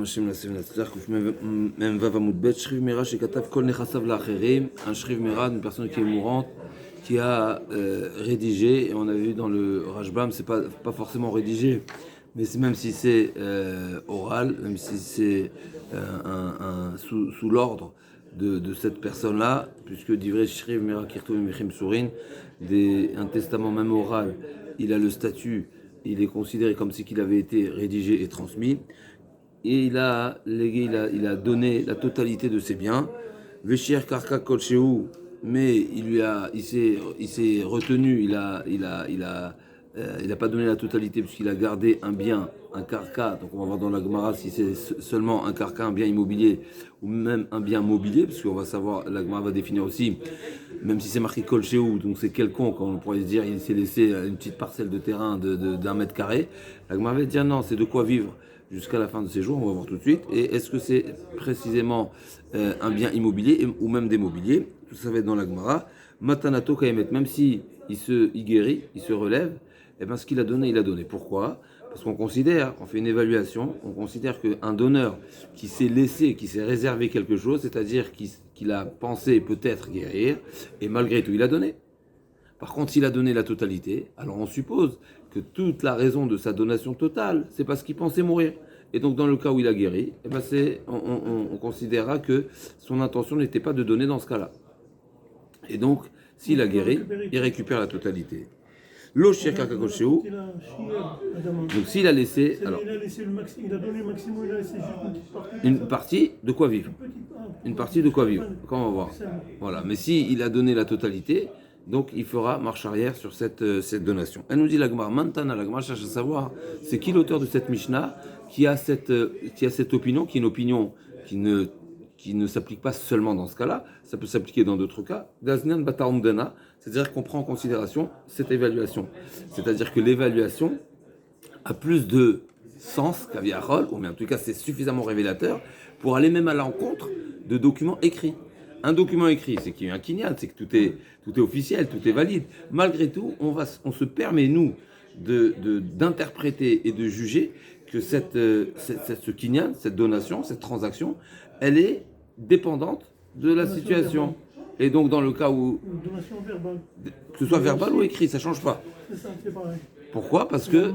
השם לעשם להצליח, מ"ו עמוד ב', שריב מרע שכתב כל נכסיו לאחרים, un shriv mera, une personne qui est mourante, qui a rédigé, et on a vu dans le Rashbam, c'est pas forcément rédigé, mais même si c'est oral, même si c'est sous l'ordre de cette personne-là, puisque divrei shriv mera kirtou mechim sourin, un testament même oral, il a le statut, il est considéré comme si qu'il avait été rédigé et transmis. Et il a légué, il a donné la totalité de ses biens. Veshir karka kolcheu, mais il s'est retenu, il a pas donné la totalité puisqu'il a gardé un bien, un karka. Donc on va voir dans la Gemara si c'est seulement un karka, un bien immobilier ou même un bien mobilier, parce qu'on va savoir, la Gemara va définir aussi, même si c'est marqué kolcheu, donc c'est quelconque, on pourrait dire il s'est laissé une petite parcelle de terrain d'un mètre carré. La Gemara va dire non, c'est de quoi vivre jusqu'à la fin de ses jours, on va voir tout de suite. Et est-ce que c'est précisément un bien immobilier ou même des mobiliers? Tout ça va être dans la Gemara. Matanato Kayemet, même si il guérit, il se relève, et bien ce qu'il a donné, il a donné. Pourquoi? Parce qu'on considère, on fait une évaluation, on considère qu'un donneur qui s'est laissé, qui s'est réservé quelque chose, c'est-à-dire qu'il a pensé peut-être guérir, et malgré tout, il a donné. Par contre, s'il a donné la totalité, alors on suppose que toute la raison de sa donation totale, c'est parce qu'il pensait mourir. Et donc, dans le cas où il a guéri, eh ben on considérera que son intention n'était pas de donner dans ce cas-là. Et donc, s'il a guéri, il récupère la totalité. Donc, s'il a laissé, alors, il a donné le maximum, il a laissé juste une partie de quoi vivre. Une partie de quoi vivre. Comment on va voir. Voilà. Mais s'il a donné la totalité, donc il fera marche arrière sur cette donation. Elle nous dit la Gemara, maintenant la Gemara cherche à savoir c'est qui l'auteur de cette Mishnah qui a cette opinion, qui est une opinion qui ne s'applique pas seulement dans ce cas-là, ça peut s'appliquer dans d'autres cas. Daznan Bataumdana, c'est-à-dire qu'on prend en considération cette évaluation. C'est-à-dire que l'évaluation a plus de sens qu'Aviachol, ou bien en tout cas c'est suffisamment révélateur pour aller même à l'encontre de documents écrits. Un document écrit, c'est qu'il y a un kinyan, c'est que tout est officiel, tout est valide. Malgré tout, on se permet, nous, d'interpréter et de juger que ce kinyan, cette donation, cette transaction, elle est dépendante de la situation. Et donc, dans le cas où, donation verbale, que ce soit verbal ou écrit, ça ne change pas. c'est pareil. Pourquoi? Parce que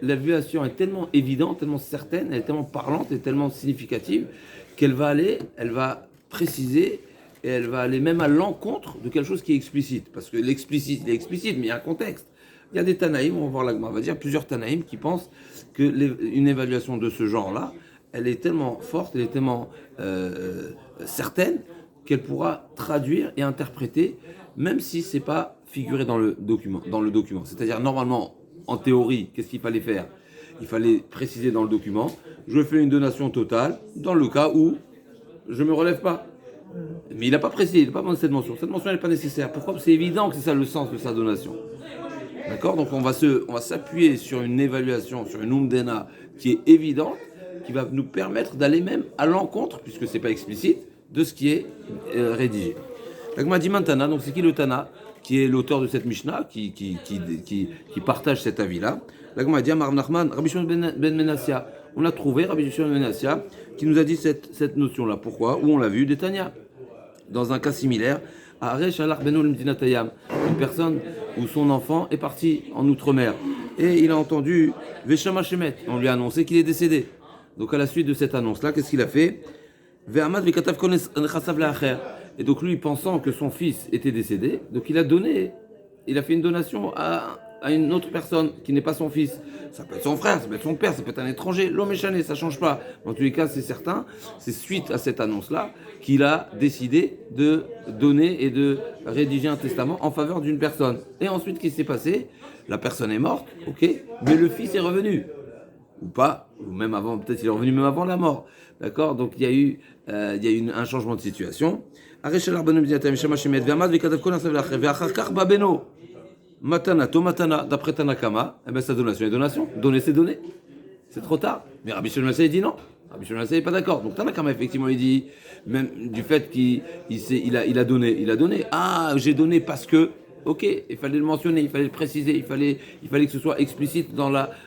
l'évaluation est tellement évidente, tellement certaine, elle est tellement parlante et tellement significative qu'elle va préciser et elle va aller même à l'encontre de quelque chose qui est explicite. Parce que l'explicite, il est explicite, mais il y a un contexte. Il y a des Tanaïm, on va voir on va dire plusieurs Tanaïm qui pensent qu'une évaluation de ce genre-là, elle est tellement forte, elle est tellement certaine qu'elle pourra traduire et interpréter, même si ce n'est pas figuré dans le document. C'est-à-dire, normalement, en théorie, qu'est-ce qu'il fallait faire? Il fallait préciser dans le document, je fais une donation totale dans le cas où je ne me relève pas. Mais il n'a pas précisé, il n'a pas demandé cette mention. Cette mention n'est pas nécessaire. Pourquoi? C'est évident que c'est ça le sens de sa donation. D'accord? Donc on va s'appuyer sur une évaluation, sur une umdena qui est évidente, qui va nous permettre d'aller même à l'encontre, puisque ce n'est pas explicite, de ce qui est rédigé. La Gemara dit Tana, donc c'est qui le Tana, qui est l'auteur de cette Mishnah, qui partage cet avis-là? La Gemara dit Amar Nachman, Rabbi Shimon ben Menassia. On a trouvé Rabbi Shimon ben Menassia qui nous a dit cette notion-là. Pourquoi? Où on l'a vu, des Tanya. Dans un cas similaire, à Aresh Alach Beno Lemdinatayam, une personne où son enfant est parti en outre-mer et il a entendu Veshama Shemet, on lui a annoncé qu'il est décédé. Donc à la suite de cette annonce-là, qu'est-ce qu'il a fait? Ve'amad ve'katav kones nechasav la'acher. Et donc lui, pensant que son fils était décédé, donc il a fait une donation à une autre personne qui n'est pas son fils. Ça peut être son frère, ça peut être son père, ça peut être un étranger. L'homme échané, ça ne change pas. Dans tous les cas, c'est certain, c'est suite à cette annonce-là qu'il a décidé de donner et de rédiger un testament en faveur d'une personne. Et ensuite, qu'est-ce qui s'est passé? La personne est morte, ok, mais le fils est revenu. Ou pas, ou même avant, peut-être il est revenu même avant la mort. D'accord? Donc il y a eu un changement de situation. Matana, d'après Tanakama, eh ben sa donation est donation. Donner, c'est donner. C'est trop tard. Mais Rabbi Shimon il dit non. Rabbi Shimon n'est pas d'accord. Donc Tanakama, effectivement, il dit, même du fait qu'il a donné. Ah, j'ai donné parce que ok, il fallait le mentionner, il fallait le préciser, il fallait que ce soit explicite dans l'acte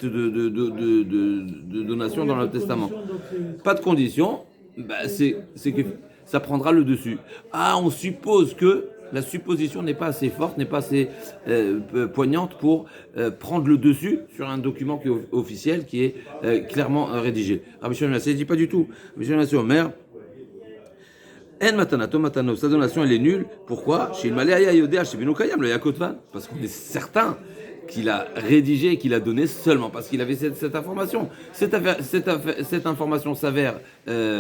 de donation dans le testament. Pas de condition, bah, c'est que ça prendra le dessus. Ah, on suppose que la supposition n'est pas assez forte, n'est pas assez poignante pour prendre le dessus sur un document qui est officiel, qui est clairement rédigé. Rabbi Shimon ne dit pas du tout. Rabbi Shimon Omer, En matanato matano, sa donation elle est nulle. Pourquoi? Chez le Malaya Yodea, chez Benokayam, le Yakotvan. Parce qu'on est certain qu'il a rédigé et qu'il a donné seulement parce qu'il avait cette information. Cette information s'avère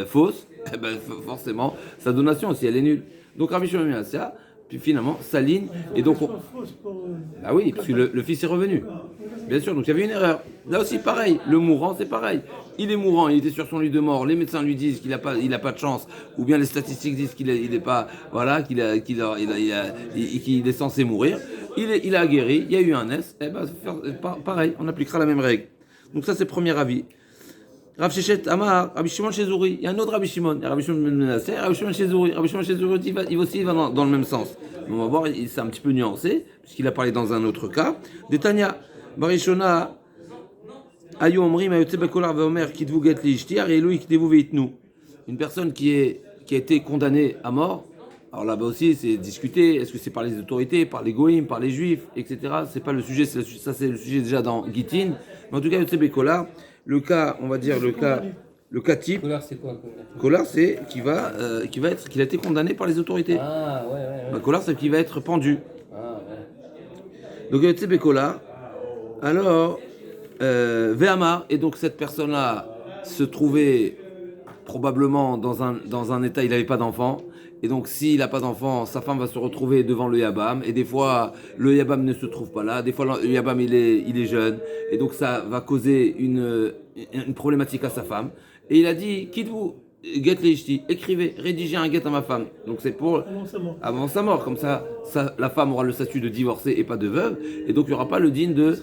fausse, eh ben, forcément, sa donation, si elle est nulle. Donc Rabbi Shimon ben Yochai, puis finalement, s'aligne. Et donc, ah oui, parce que le fils est revenu. Bien sûr, donc il y avait une erreur. Là aussi, pareil, le mourant, c'est pareil. Il est mourant, il était sur son lit de mort. Les médecins lui disent qu'il n'a pas de chance, ou bien les statistiques disent qu'il est pas, voilà, qu'il est censé mourir. Il a guéri, il y a eu un S. Eh ben, pareil, on appliquera la même règle. Donc ça, c'est le premier avis. Rav Shechet Amar, Rabbi Shimon Shezouri. Il y a un autre Rabbi Shimon. Il y a Rabbi Shimon Ben Menasseh, Rabbi Shimon Shezouri. Rabbi Shimon Shezouri il aussi va dans le même sens. On va voir, c'est un petit peu nuancé, puisqu'il a parlé dans un autre cas. Detania, Barishona, Ayu Omri, Mayotse Bekolar Vaomer, Kitvu Get Liishti, Arielou, Kitvu Veitnu. Une personne qui a été condamnée à mort. Alors là-bas aussi, c'est discuté. Est-ce que c'est par les autorités, par les goïms, par les juifs, etc. C'est pas le sujet, ça c'est le sujet déjà dans Gitin. Mais en tout cas, Yotse Bekolar. Le cas, on va dire le cas type. Collard, c'est quoi? Collard, c'est qu'il a été condamné par les autorités. Ah, ouais. Collard, c'est qu'il va être pendu. Ah, ouais. Donc, il y a Collard. Alors, Véhamar, et donc cette personne-là se trouvait probablement dans un état, il n'avait pas d'enfant. Et donc, s'il n'a pas d'enfant, sa femme va se retrouver devant le Yabam. Et des fois, le Yabam ne se trouve pas là. Des fois, le Yabam, il est jeune. Et donc, ça va causer une problématique à sa femme. Et il a dit, quitte-vous, get leishti, écrivez, rédigez un get à ma femme. Donc, c'est pour... Avant sa mort. Comme ça, la femme aura le statut de divorcée et pas de veuve. Et donc, il n'y aura pas le digne de...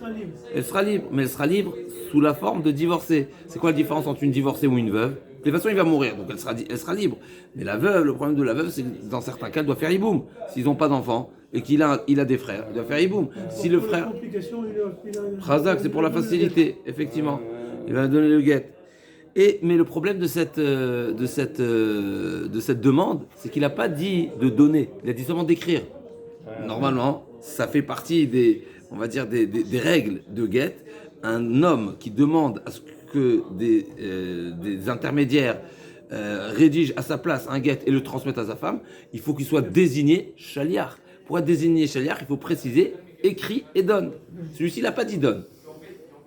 Elle sera libre. Mais elle sera libre sous la forme de divorcée. C'est quoi la différence entre une divorcée ou une veuve? De toute façon, il va mourir, donc elle sera libre. Mais la veuve, le problème de la veuve, c'est que dans certains cas, elle doit faire hiboum. S'ils n'ont pas d'enfants et qu'il a des frères, il doit faire hiboum. Si le frère... Khazak, c'est pour la facilité, effectivement. Il va donner le guet. Mais le problème de cette demande, c'est qu'il n'a pas dit de donner, il a dit seulement d'écrire. Normalement, ça fait partie des règles de guet. Un homme qui demande à ce que des intermédiaires rédigent à sa place un guet et le transmettent à sa femme, il faut qu'il soit désigné chaliar. Pour être désigné chaliar, il faut préciser écrit et donne. Celui-ci, il n'a pas dit donne.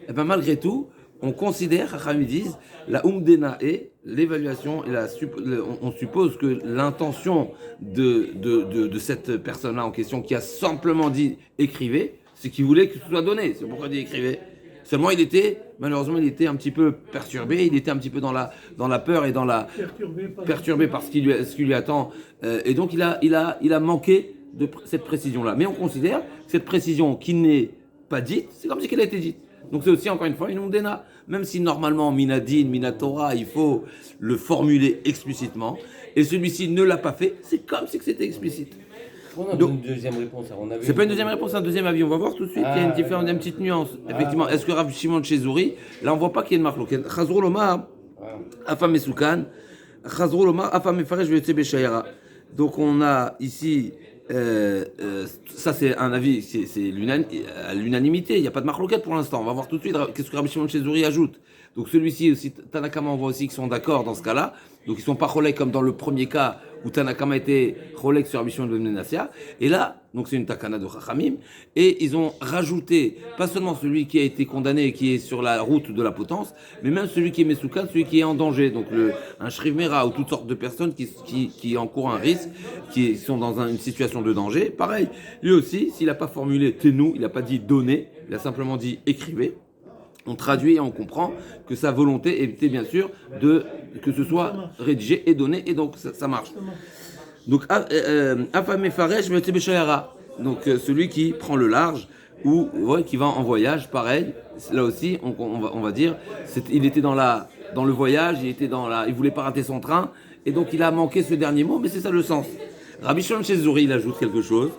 Et bien malgré tout, on considère, Chachamim disent, la umdena et l'évaluation, on suppose que l'intention de cette personne-là en question qui a simplement dit écrivez, c'est qu'il voulait que ce soit donné. C'est pourquoi il dit écrivez. Seulement, malheureusement, il était un petit peu perturbé, il était un petit peu dans la peur et dans la perturbé par ce qui lui attend, et donc il a manqué de cette précision-là. Mais on considère que cette précision qui n'est pas dite, c'est comme si elle a été dite. Donc c'est aussi encore une fois une umdena, même si normalement minadin, minatora, il faut le formuler explicitement, et celui-ci ne l'a pas fait, c'est comme si c'était explicite. On a une deuxième réponse. C'est pas une deuxième réponse, c'est un deuxième avis. On va voir tout de suite. Il y a une petite nuance. Effectivement, est-ce que Rav Shimon Shezouri, là on voit pas qu'il y a une marloquette. Chazrou Lomar, Afam Mesoukan, Chazrou Lomar, Afam Mefaresh Veyotse Beshayara. Donc on a ici, ça c'est un avis, c'est à l'unanimité. Il n'y a pas de marloquette pour l'instant. On va voir tout de suite qu'est-ce que Rav Shimon Shezouri ajoute. Donc celui-ci aussi, Tanakama, on voit aussi qu'ils sont d'accord dans ce cas-là. Donc ils sont pas relais comme dans le premier cas où Tanakama était relais sur la mission de Menassia. Et là, donc c'est une takana de Chachamim, et ils ont rajouté pas seulement celui qui a été condamné et qui est sur la route de la potence, mais même celui qui est Mesoukan, celui qui est en danger. Donc un Shrivmera ou toutes sortes de personnes qui encourent un risque, qui sont dans une situation de danger. Pareil, lui aussi, s'il n'a pas formulé tenou, il n'a pas dit donner, il a simplement dit écrivez. On traduit et on comprend que sa volonté était bien sûr que ce soit rédigé et donné, et donc ça marche. Donc, Afamé Faresh Veyotse Beshayara. Donc, celui qui prend le large ou qui va en voyage, pareil. Là aussi, on va dire, il était dans le voyage, il voulait pas rater son train, et donc il a manqué ce dernier mot, mais c'est ça le sens. Rabbi Shimon chez Zouri, il ajoute quelque chose.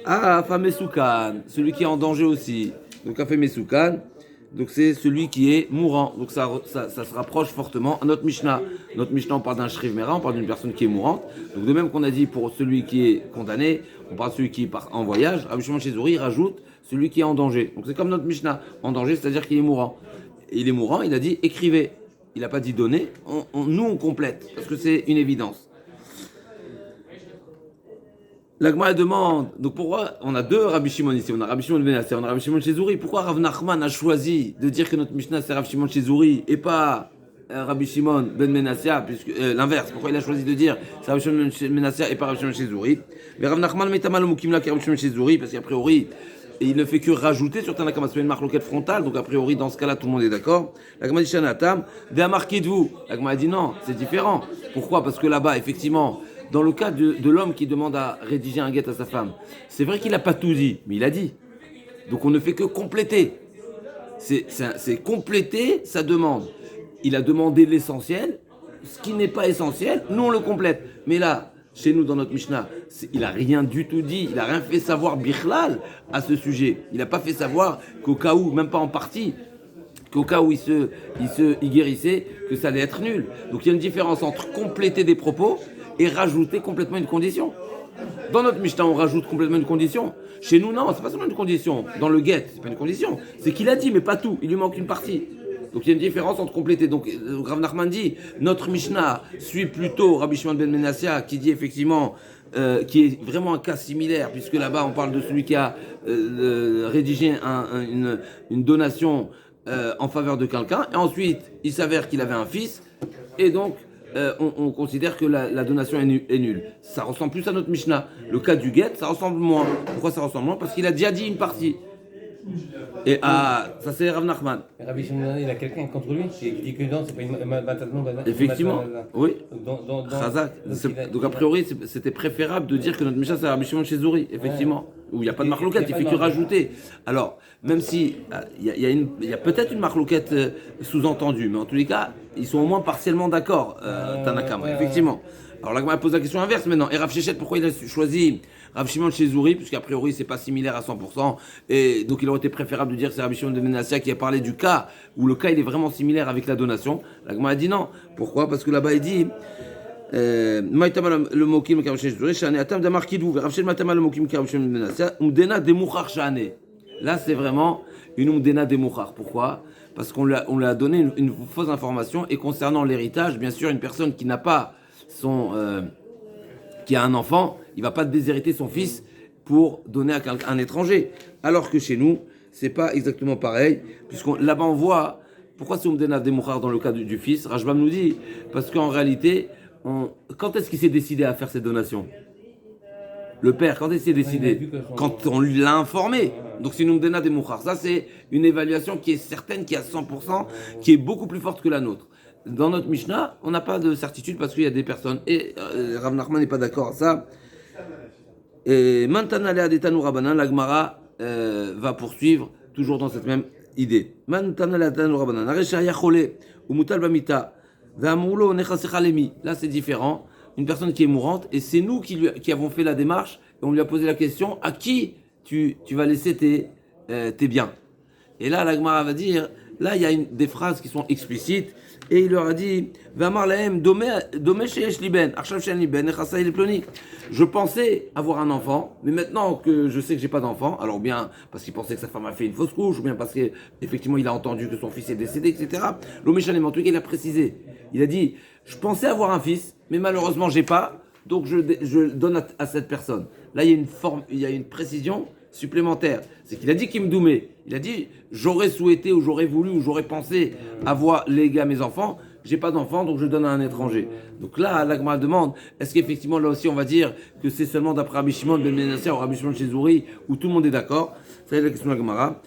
Ah, Famesoukan, celui qui est en danger aussi. Donc, Famesoukan, donc c'est celui qui est mourant. Donc, ça se rapproche fortement à notre Mishnah. Notre Mishnah, on parle d'un Shriv Mera, on parle d'une personne qui est mourante. Donc, de même qu'on a dit pour celui qui est condamné, on parle de celui qui part en voyage. Rabbi Shimon chez Zouri, il rajoute celui qui est en danger. Donc, c'est comme notre Mishnah. En danger, c'est-à-dire qu'il est mourant. Et il est mourant, il a dit écrivez. Il n'a pas dit donner. Nous, on complète, parce que c'est une évidence. La Gemara demande, donc pourquoi on a deux Rabbi Shimon ici, on a Rabbi Shimon ben Yossé, on a Rabbi Shimon chez Zouri. Pourquoi Rav Nachman a choisi de dire que notre Mishnah c'est Rabbi Shimon chez Zouri et pas Rabbi Shimon ben Menassia, puisque l'inverse? Pourquoi il a choisi de dire c'est Rabbi Shimon ben Menassia et pas Rabbi Shimon chez Zouri? Mais Rav Nachman met mal au Mukimla qui Rabbi Shimon chez Zouri, parce qu'a priori il ne fait que rajouter sur Tanakama, c'est une marloquette frontale, donc a priori dans ce cas-là tout le monde est d'accord. La Gemara dit Shanatam, marqué de vous. La Gemara dit non, c'est différent. Pourquoi? Parce que là-bas effectivement, dans le cas de l'homme qui demande à rédiger un guet à sa femme, c'est vrai qu'il n'a pas tout dit, mais il a dit. Donc on ne fait que compléter. C'est compléter sa demande. Il a demandé l'essentiel, ce qui n'est pas essentiel, nous on le complète. Mais là, chez nous dans notre Mishnah, il n'a rien du tout dit, il n'a rien fait savoir bichlal à ce sujet. Il n'a pas fait savoir qu'au cas où, même pas en partie, qu'au cas où il guérissait, que ça allait être nul. Donc il y a une différence entre compléter des propos et rajouter complètement une condition. Dans notre Mishnah, on rajoute complètement une condition. Chez nous, non, c'est pas seulement une condition. Dans le guet, c'est pas une condition. C'est qu'il a dit, mais pas tout. Il lui manque une partie. Donc il y a une différence entre compléter. Donc Rav Nachman dit, notre Mishnah suit plutôt Rabbi Shimon ben Menassia qui dit effectivement, qui est vraiment un cas similaire, puisque là-bas on parle de celui qui a rédigé une donation en faveur de quelqu'un, et ensuite il s'avère qu'il avait un fils, et donc on considère que la donation est nulle. Ça ressemble plus à notre Mishnah. Le cas du guet, ça ressemble moins. Pourquoi ça ressemble moins? Parce qu'il a déjà dit une partie. Et ça c'est Rav Nachman. Rabbi Shimon, il a quelqu'un contre lui qui dit que non, c'est pas une Effectivement, oui. Chazak. Donc a priori, c'était préférable de dire que notre Mishnah c'est Rabbi Shimon chez Zouri, effectivement. Où il n'y a pas de marloquette, il fait que rajouter. Alors, même si il y a peut-être une marloquette sous-entendue, mais en tous les cas, ils sont au moins partiellement d'accord, Tanakama, effectivement. Alors la Gemara pose la question inverse maintenant. Et Rav Shechet, pourquoi il a choisi Rav Shimon chez Zouri, puisqu'a priori c'est pas similaire à 100%, et donc il aurait été préférable de dire que c'est Rav Shimon de Menassia qui a parlé du cas où le cas il est vraiment similaire avec la donation. La Gemara a dit non. Pourquoi? Parce que là-bas il dit le mokim chez Zouri, shane atam damar kidou, Rav Shimon matama le mokim chez Menassia, umdena demouchar shane. Là c'est vraiment une umdena demouchar. Pourquoi? Parce qu'on lui a donné une fausse information, et concernant l'héritage, bien sûr, une personne qui n'a pas qui a un enfant, il va pas déshériter son fils pour donner à un étranger. Alors que chez nous, c'est pas exactement pareil, là-bas on voit pourquoi c'est Umdena Demouchar dans le cas du fils. Rajbam nous dit parce qu'en réalité, quand est-ce qu'il s'est décidé à faire cette donation? Le père, quand est-ce qu'il s'est décidé? Quand on lui l'a informé. Donc c'est une Umdena Demouchar. Ça c'est une évaluation qui est certaine, qui est à 100%, qui est beaucoup plus forte que la nôtre. Dans notre Mishnah, on n'a pas de certitude parce qu'il y a des personnes. Et Rav Nachman n'est pas d'accord à ça. Et Mantana Lea Detanu Rabanan, la Gemara va poursuivre toujours dans cette même idée. Mantana Lea Detanu Rabanan, Aresha Yachole, Umutal Bamita, Vamulo Nechasecha Lemi. Là, c'est différent. Une personne qui est mourante, et c'est nous qui avons fait la démarche, et on lui a posé la question à qui tu vas laisser tes biens. Et là, la Gemara va dire, là, il y a des phrases qui sont explicites. Et il leur a dit, je pensais avoir un enfant, mais maintenant que je sais que j'ai pas d'enfant, alors bien parce qu'il pensait que sa femme a fait une fausse couche, ou bien parce qu'effectivement il a entendu que son fils est décédé, etc. L'Oméchanem, en tout cas, il a précisé. Il a dit, je pensais avoir un fils, mais malheureusement j'ai pas, donc je donne à cette personne. Là, il y a une précision supplémentaire. C'est qu'il a dit Kimdoumé. Il a dit j'aurais souhaité ou j'aurais voulu ou j'aurais pensé avoir légué à mes enfants. J'ai pas d'enfants, donc je donne à un étranger. Donc là, la Gemara demande est-ce qu'effectivement là aussi on va dire que c'est seulement d'après Rabbi Shimon ben Menassia ou Rabbi Shimon chez Zouri où tout le monde est d'accord? C'est la question de la Gemara.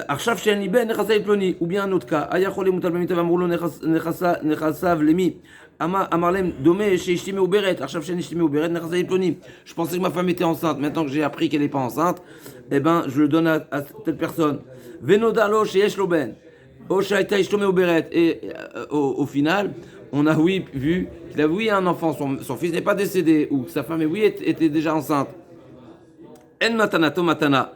Arshav she'en liben nechasai ploni, ou bien un autre cas. Ayachole mutal b'mitav amrulo nechasav lemi. Amarlem domé chez Ishtimé ou Beret, Arshav she'en Ishtimé ou Beret nechasai ploni. Je pensais que ma femme était enceinte. Maintenant que j'ai appris qu'elle n'est pas enceinte, eh ben je le donne à telle personne. Venodalo chez Eshloben. Oshaïta Ishtomé Oberet. Et au final, on a vu qu'il a un enfant, son fils n'est pas décédé, ou que sa femme était déjà enceinte. En matanato matana.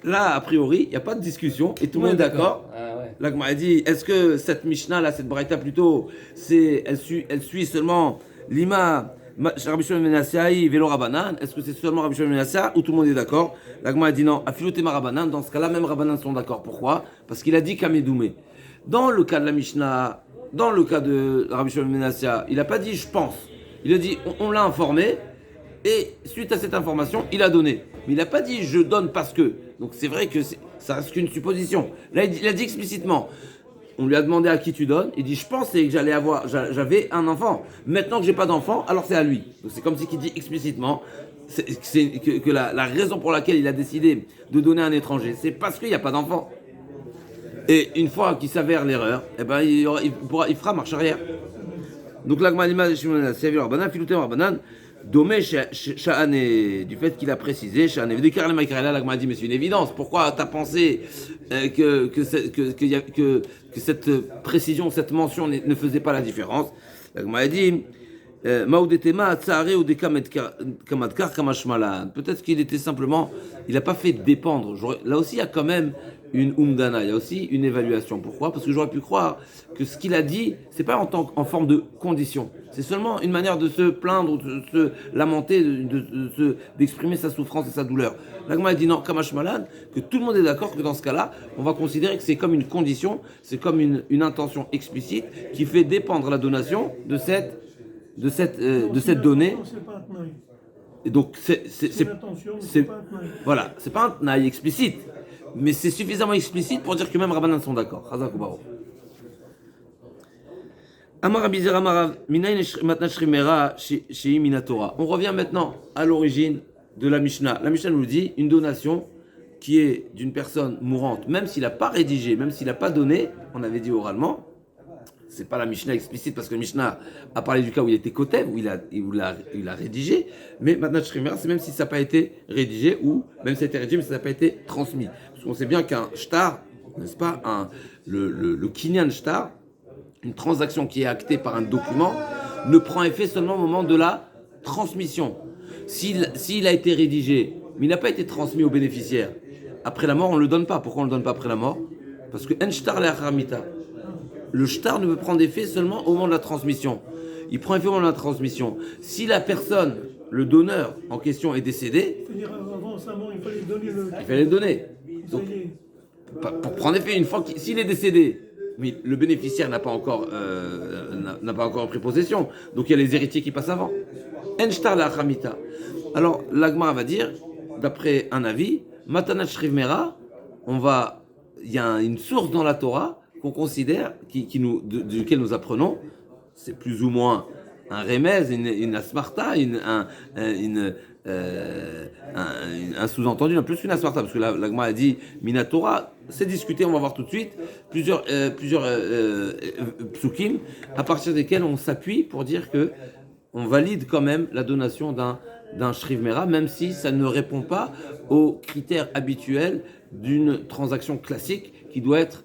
Là, a priori, il n'y a pas de discussion et tout le monde est d'accord. Ah ouais. Là, a dit, est-ce que cette Mishnah, là, cette Braïta plutôt, elle suit seulement l'ima Rabbi Shimon ben Yossai Velo Rabbanan? Est-ce que c'est seulement Rabbi Shimon ben Yossai ou tout le monde est d'accord? La a dit non, Afilotema Rabbanan. Dans ce cas-là, même Rabbanan sont d'accord. Pourquoi? Parce qu'il a dit Kamedoumé. Dans le cas de la Mishnah, dans le cas de Rabbi Shimon ben Yossai, il n'a pas dit je pense. Il a dit on l'a informé et suite à cette information, il a donné. Mais il n'a pas dit je donne parce que. Donc c'est vrai que ça reste qu'une supposition. Là, il a dit explicitement. On lui a demandé à qui tu donnes. Il dit je pensais que j'avais un enfant. Maintenant que j'ai pas d'enfant, alors c'est à lui. Donc c'est comme si il dit explicitement que la raison pour laquelle il a décidé de donner à un étranger, c'est parce qu'il n'y a pas d'enfant. Et une fois qu'il s'avère l'erreur, eh ben il fera marche arrière. Donc l'agma Shimon Sha'avir Rabbanan, Filouté Rabbanan. Domé Sha'ané, du fait qu'il a précisé, Sha'ané, l'agma dit mais c'est une évidence, pourquoi tu as pensé que cette précision, cette mention ne faisait pas la différence? L'agma dit peut-être qu'il était simplement, il n'a pas fait dépendre. Là aussi, il y a quand même une umdana, il y a aussi une évaluation. Pourquoi? Parce que j'aurais pu croire que ce qu'il a dit, c'est pas en forme de condition. C'est seulement une manière de se plaindre, de se lamenter, d'exprimer sa souffrance et sa douleur. L'agma a dit non, kamash malade, que tout le monde est d'accord que dans ce cas-là, on va considérer que c'est comme une condition, c'est comme une intention explicite qui fait dépendre la donation de cette donnée. Non, c'est pas un tnaï. Et donc C'est une attention, mais c'est pas un tnaï. voilà, c'est pas un tnaï explicite, mais c'est suffisamment explicite pour dire que même Rabbanan sont d'accord. Chazak ou Baruch. Amar Rabbi Zera Marav, minayin matna shrimera shei minatora. On revient maintenant à l'origine de la Mishnah. La Mishnah nous dit une donation qui est d'une personne mourante, même s'il n'a pas rédigé, même s'il n'a pas donné, on avait dit oralement. C'est pas la Mishnah explicite parce que la Mishnah a parlé du cas où il était kotev, où il a rédigé, mais maintenant Shrimer, c'est même si ça n'a pas été rédigé ou même si ça a été rédigé mais ça n'a pas été transmis. Parce qu'on sait bien qu'un shtar, n'est-ce pas, le kinyan shtar, une transaction qui est actée par un document, ne prend effet seulement au moment de la transmission. S'il a été rédigé, mais il n'a pas été transmis au bénéficiaire, après la mort, on ne le donne pas. Pourquoi on ne le donne pas après la mort? Parce que en shtar le'achamita. Le shtar ne peut prendre effet seulement au moment de la transmission. Il prend effet au moment de la transmission. Si la personne, le donneur en question est décédé, C'est-à-dire avant sa mort, il fallait donner le. il fallait le donner. Donc, pour prendre effet, une fois s'il est décédé, mais le bénéficiaire n'a pas encore pris possession, donc il y a les héritiers qui passent avant. En shtar le'achamita. Alors l'Agma va dire, d'après un avis, Matanat Shrivmera, il y a une source dans la Torah qu'on considère, duquel nous apprenons, c'est plus ou moins un remez, une asmarta, un sous-entendu, non, plus qu'une asmarta, parce que l'Agma a dit Minatora, c'est discuté, on va voir tout de suite, plusieurs psukim, à partir desquels on s'appuie pour dire que on valide quand même la donation d'un Shriv Mera, même si ça ne répond pas aux critères habituels d'une transaction classique qui doit être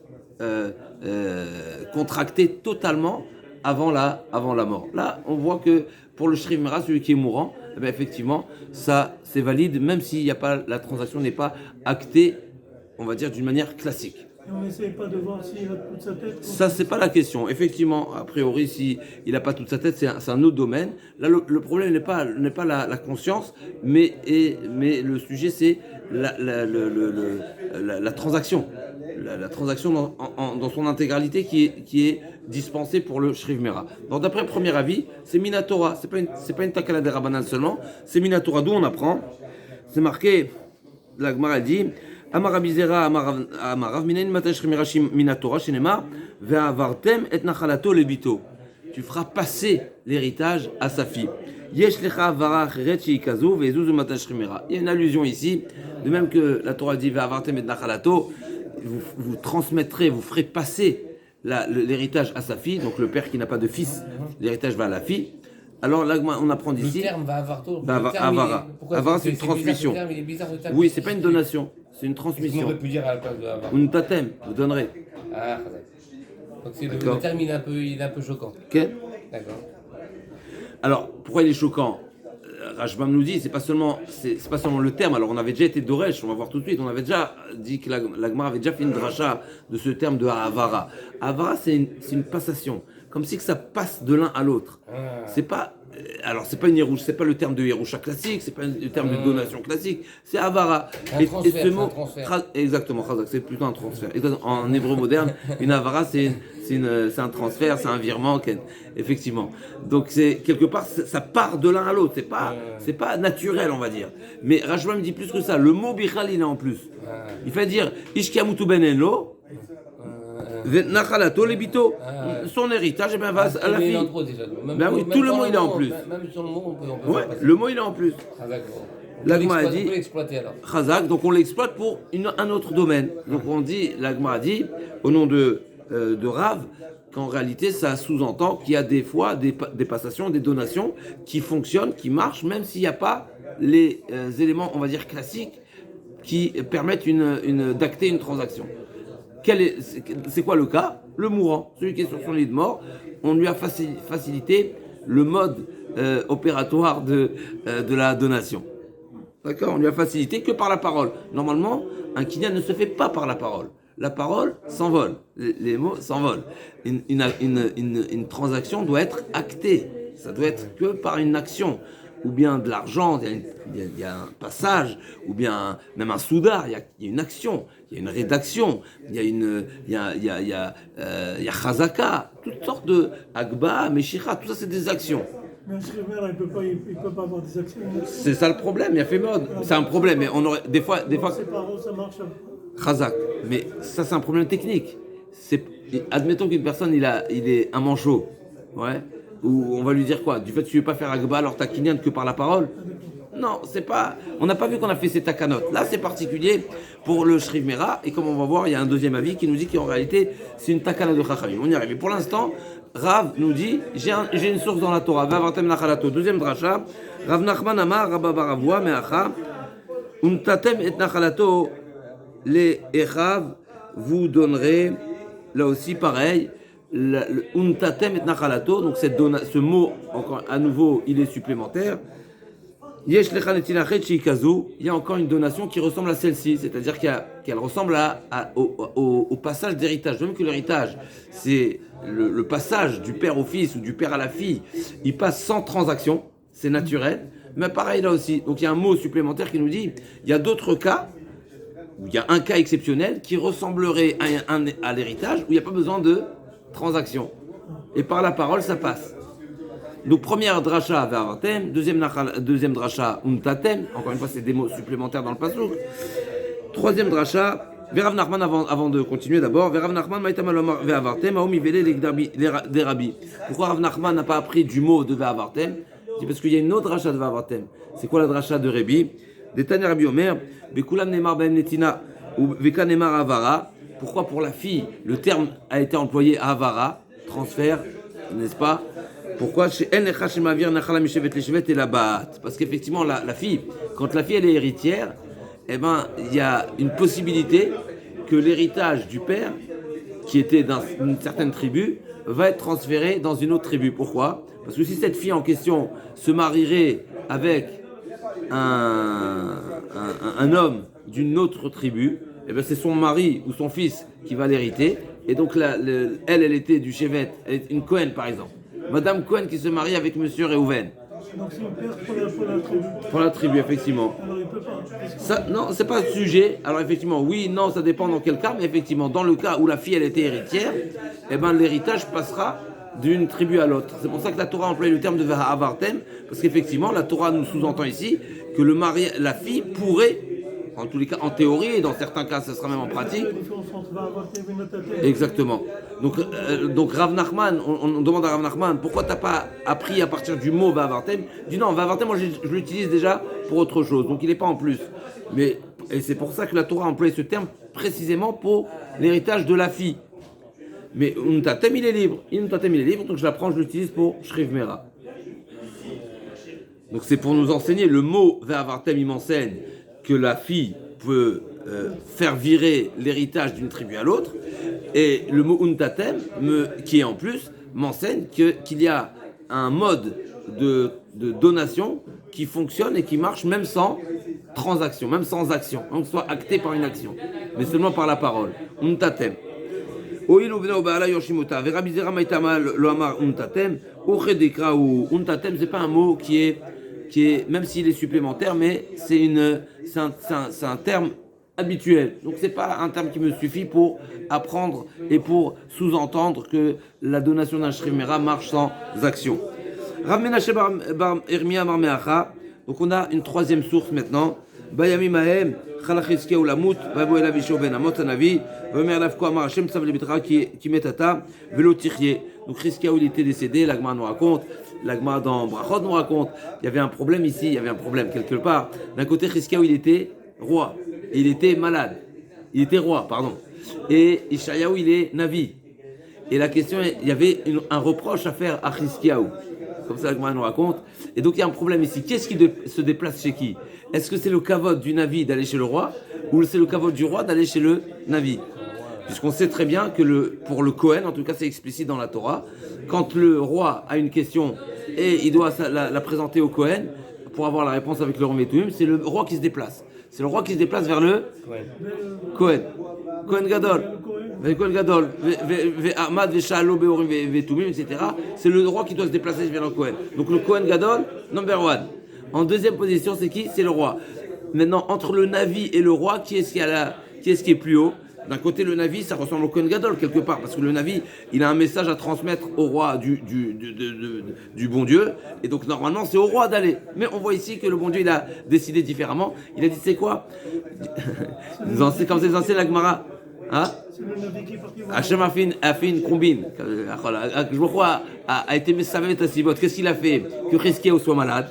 contractée totalement avant la mort. Là, on voit que pour le Shriv Mera, celui qui est mourant, eh bien, effectivement, ça c'est valide, même si la transaction n'est pas actée, on va dire, d'une manière classique. Et on n'essaye pas de voir s'il a toute sa tête. Ça, c'est pas la question. Effectivement, a priori, s'il n'a pas toute sa tête, c'est un autre domaine. Là, le problème n'est pas la conscience, mais le sujet, c'est la transaction. La transaction dans son intégralité qui est dispensée pour le Shriv Mera. Donc, d'après le premier avis, c'est Minatora. C'est pas une Takala de Rabbanan seulement, c'est Minatora. D'où on apprend. C'est marqué, la Gemara dit. Amar Rabbi Zera, Amar Rav Minayin Matan Shriv Mera Minatora, Shenemar, Ve'avartem et nachalato lebito. Tu feras passer l'héritage à sa fille. Yesh lecha avara acheret sheikazu ve'ezuzu matan Shriv Mera. Il y a une allusion ici, de même que la Torah dit Ve'avartem et nachalato, vous transmettrez, vous ferez passer l'héritage à sa fille, donc le père qui n'a pas de fils, l'héritage va à la fille. Alors là, on apprend d'ici. Le terme va avarto. Avara. Avara, c'est une transmission. Oui, c'est pas une donation, c'est une transmission. On peut plus dire à la place de avar. Une tatem, vous donnerez. Ah, Donc c'est le D'accord. terme il est un peu choquant. Ok. D'accord. Alors, pourquoi il est choquant? Rashbam nous dit, c'est pas seulement le terme. Alors, on avait déjà été d'Oresh, on va voir tout de suite. On avait déjà dit que la Gemara avait déjà fait une dracha de ce terme de Havara. Havara, c'est une passation, comme si que ça passe de l'un à l'autre. C'est pas, alors c'est pas une Yeroucha, c'est pas le terme de Yerusha classique, c'est pas le terme de donation classique, c'est Havara. Un transfert, ce c'est mot, un transfert. exactement, Chazak, c'est plutôt un transfert. En hébreu moderne, une Havara, c'est un transfert, c'est un virement, effectivement. Donc c'est quelque part, ça part de l'un à l'autre. C'est pas naturel, on va dire. Mais Rashbam me dit plus que ça. Le mot bichal, il est en plus. Il fait dire Ishkiamutu ben enlo, nachalato lebito. Son héritage, eh ben, va à la Mais il est fille. en trop déjà. Ben oui, tout le mot, il est en plus. Même sur le mot, on peut Ouais, faire passer. le mot, il est en plus. Ah, d'accord. L'Agma a On dit peut l'exploiter alors. Chazak, donc on l'exploite pour un autre domaine. Donc on dit, l'Agma a dit, au nom de Rav, qu'en réalité ça sous-entend qu'il y a des fois des passations, des donations qui fonctionnent, qui marchent, même s'il n'y a pas les éléments, on va dire, classiques qui permettent d'acter une transaction. C'est quoi le cas? Le mourant, celui qui est sur son lit de mort, on lui a facilité le mode opératoire de la donation. D'accord? On lui a facilité que par la parole. Normalement, un kinyan ne se fait pas par la parole. La parole s'envole. Les mots s'envolent. Une transaction doit être actée. Ça doit être que par une action. Ou bien de l'argent, il y a un passage, ou bien même un soudar, il y a une action, il y a une rédaction, il y a chazaka, toutes sortes de agba, meshicha, tout ça c'est des actions. Mais un scriveur, il peut pas avoir des actions. C'est ça le problème, il y a fait mode. C'est un problème, mais on aurait des fois. Ses parents, ça marche. Chazak, mais ça c'est un problème technique. Admettons qu'une personne il est un manchot, ouais. Ou on va lui dire quoi? Du fait que tu ne veux pas faire Agba, alors t'as kinyan que par la parole? Non, c'est pas. On n'a pas vu qu'on a fait ces takanotes. Là, c'est particulier pour le Shriv Mera. Et comme on va voir, il y a un deuxième avis qui nous dit qu'en réalité, c'est une takana de Chachamim. On y arrive. Et pour l'instant, Rav nous dit j'ai une source dans la Torah. Vavartem nachalato. Deuxième dracha. Rav Nachman Amar, Rabba Baravua, Meacha. Untatem et nachalato. Les Echav, vous donnerez. Là aussi, pareil. Untatem et nachalato, donc ce mot, encore à nouveau, il est supplémentaire. Il y a encore une donation qui ressemble à celle-ci, c'est-à-dire qu'elle ressemble au passage d'héritage. Même que l'héritage, c'est le passage du père au fils ou du père à la fille, il passe sans transaction, c'est naturel. Mais pareil là aussi, donc il y a un mot supplémentaire qui nous dit, il y a d'autres cas, où il y a un cas exceptionnel qui ressemblerait à l'héritage, où il n'y a pas besoin de transaction. Et par la parole, ça passe. Donc, première dracha, ve'avartem. Deuxième dracha, untatem. Encore une fois, c'est des mots supplémentaires dans le pasuk. Troisième dracha, ve'rav Nachman, avant de continuer d'abord. Ve'rav Nachman, ma'itam alomar ve'avartem, aom ivele les rabbis. Pourquoi Rav Nachman n'a pas appris du mot de ve'avartem? C'est parce qu'il y a une autre dracha de ve'avartem. C'est quoi la dracha de Rabbi? Détane Rabbi Omer, be'kulam nemar ben netina, ou ve'ka nemar avara. Pourquoi pour la fille, le terme a été employé à Havara, transfert, n'est-ce pas? Pourquoi parce qu'effectivement, la fille, quand la fille elle est héritière, eh ben, il y a une possibilité que l'héritage du père, qui était dans une certaine tribu, va être transféré dans une autre tribu. Pourquoi? Parce que si cette fille en question se marierait avec un homme d'une autre tribu, eh bien, c'est son mari ou son fils qui va l'hériter. Et donc, elle était du Shevet, elle est une Cohen par exemple. Madame Cohen qui se marie avec Monsieur Reuven. Donc c'est une perte pour la tribu. Pour la tribu, effectivement. Alors il peut pas. Ça, non, c'est pas le sujet. Alors effectivement, oui, non, ça dépend dans quel cas, mais effectivement, dans le cas où la fille elle était héritière, eh ben l'héritage passera d'une tribu à l'autre. C'est pour ça que la Torah emploie le terme de Vahavartem, parce qu'effectivement, la Torah nous sous-entend ici que la fille pourrait, en tous les cas, en théorie, et dans certains cas, ce sera même en pratique. La différence entre Vahavartem et Notatem. Exactement. Donc Rav Nachman, on demande à Rav Nachman, pourquoi t'as pas appris à partir du mot Vahavartem? Il dit non, Vahavartem, moi je l'utilise déjà pour autre chose, donc il n'est pas en plus. Et c'est pour ça que la Torah a employé ce terme précisément pour l'héritage de la fille. Mais Untatem il est libre, donc je l'apprends, je l'utilise pour Shriv Mera. Donc c'est pour nous enseigner, le mot Vahavartem il m'enseigne que la fille peut faire virer l'héritage d'une tribu à l'autre. Et le mot untatem, qui est en plus, m'enseigne qu'il y a un mode de donation qui fonctionne et qui marche même sans transaction, même sans action, donc soit acté par une action, mais seulement par la parole. Untatem. Untatem, c'est pas un mot qui est, même s'il est supplémentaire, mais c'est un terme habituel. Donc c'est pas un terme qui me suffit pour apprendre et pour sous-entendre que la donation d'un shrimera marche sans action. Rav Menashe bar Irmia bar Meacha. Donc on a une troisième source maintenant. Bayamim Ahem, Chalach Hiskiyahu lamut, Vayavo elav Yishayahu ben Amos hanavi, Vayomer elav כה אמר Hashem tzav lebitcha ki metata velo tichye. Donc Hiskiyahu il était décédé, la Gemara nous raconte, la Gemara dans Brachot nous raconte, il y avait un problème ici, il y avait un problème quelque part. D'un côté Hiskiyahu il était roi, et il était malade, il était roi, pardon. Et Ishayahu il est navi. Et la question, il y avait un reproche à faire à Hiskiyahu. Comme ça, la Gemara nous raconte. Et donc, il y a un problème ici. Qu'est-ce qui se déplace chez qui? Est-ce que c'est le kavod du Navi d'aller chez le roi ou c'est le kavod du roi d'aller chez le Navi? Puisqu'on sait très bien que pour le Kohen, en tout cas c'est explicite dans la Torah, quand le roi a une question et il doit la présenter au Kohen pour avoir la réponse avec le Rometum, c'est le roi qui se déplace. C'est le roi qui se déplace vers le Kohen. Kohen Gadol. Kohen Gadol. Ahmad, Veshalo, Beorim, Vetumim, etc. C'est le roi qui doit se déplacer vers le Kohen. Donc le Kohen Gadol, number one. En deuxième position, c'est qui? C'est le roi. Maintenant, entre le Navi et le roi, qui est-ce qui est plus haut? D'un côté, le Navi, ça ressemble au Kohen Gadol quelque part, parce que le Navi, il a un message à transmettre au roi du bon Dieu, et donc normalement, c'est au roi d'aller. Mais on voit ici que le bon Dieu, il a décidé différemment. Il a dit, c'est quoi? Comme c'est censé la Gemara. Hein? Hachem a fait une combine. Je crois a été Messavet à Sibot. Qu'est-ce qu'il a fait? Que Hiskiyahu soit malade.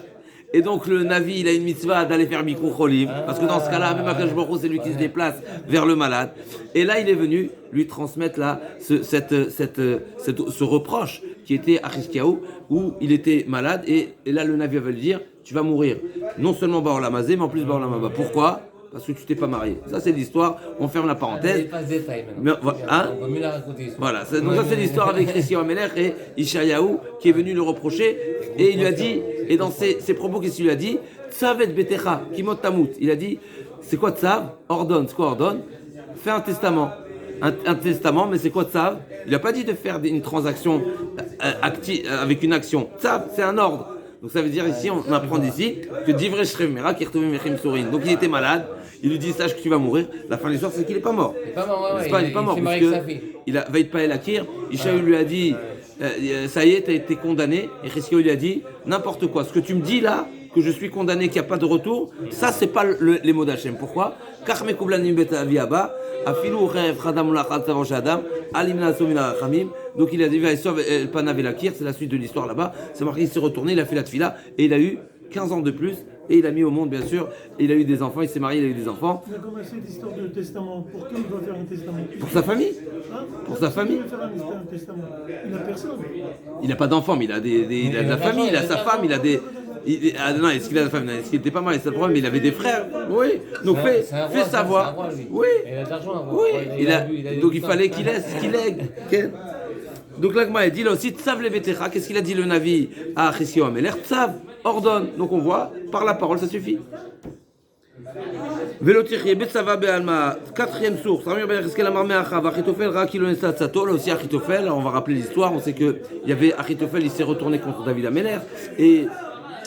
Et donc le Navi, il a une mitzvah d'aller faire Mikro Cholim, parce que dans ce cas-là, même Akadosh Baruch Hu, c'est lui qui se déplace vers le malade. Et là, il est venu lui transmettre là ce reproche qui était à Hiskiyahu, où il était malade, et là le Navi va lui dire, tu vas mourir. Non seulement Ba'olam Hazé, mais en plus Ba'olam Haba. Pourquoi? Parce que tu t'es pas marié. Ça c'est l'histoire, on ferme la parenthèse. Mais hein? on va mieux la raconter. Voilà, donc ça c'est l'histoire avec Hiskiyahu Amelech et Ishayahu qui est venu le reprocher et il lui a dit, et dans ses propos qu'est-ce qu'il lui a dit? Tzav et betecha, kimot tamut. Il a dit, c'est quoi Tzav? Ordonne, c'est quoi ordonne? Fais un testament. Un testament, mais c'est quoi Tzav? Il n'a pas dit de faire une transaction avec une action. Tzav, c'est un ordre. Donc ça veut dire ici, on apprend d'ici que Divrei Shrevmera Kirtovim Mechim Sorin. Donc il était malade, il lui dit sache que tu vas mourir. La fin de l'histoire c'est qu'il n'est pas mort. Il n'est pas mort, ouais, il n'est pas mort parce que il va être pas el Akir. Ishaï lui a dit ça y est, tu as été condamné. Et Hiskiyahu lui a dit n'importe quoi. Ce que tu me dis là, que je suis condamné, qu'il n'y a pas de retour, ça c'est pas les mots d'Hachem. Pourquoi? Car me kublanim bet aviaba. Donc il a dit c'est la suite de l'histoire là-bas. C'est marqué, il s'est retourné, il a fait la tfila et il a eu 15 ans de plus et il a mis au monde bien sûr, et il a eu des enfants, il s'est marié, il a eu des enfants. Il a commencé l'histoire de testament. Pour qui il doit faire un testament? Pour sa famille. Hein? Pour sa famille. Il doit faire un testament. Il n'a personne. Il n'a pas d'enfants, mais il a de la famille, il a sa femme, il a des... non, est-ce qu'il a de la famille? Est-ce qu'il n'était pas mal? C'est le problème, il avait des frères. Oui. Donc fais savoir. Oui. Il a de l'argent. Oui. Donc il fallait qu'il lègue. Donc l'Agma dit là aussi Tzav le betecha. Qu'est-ce qu'il a dit le Navi à Hiskiyahu Amelech? Tzav, ordonne. Donc on voit, par la parole, ça suffit. Velotichye betzava be'alma. Quatrième source. Ramir ben Yecheskel amar me'achav. Achitophel ra kilo nesat sato. Là aussi Achitophel. On va rappeler l'histoire. On sait que il y avait Achitophel. Il s'est retourné contre David Amelech et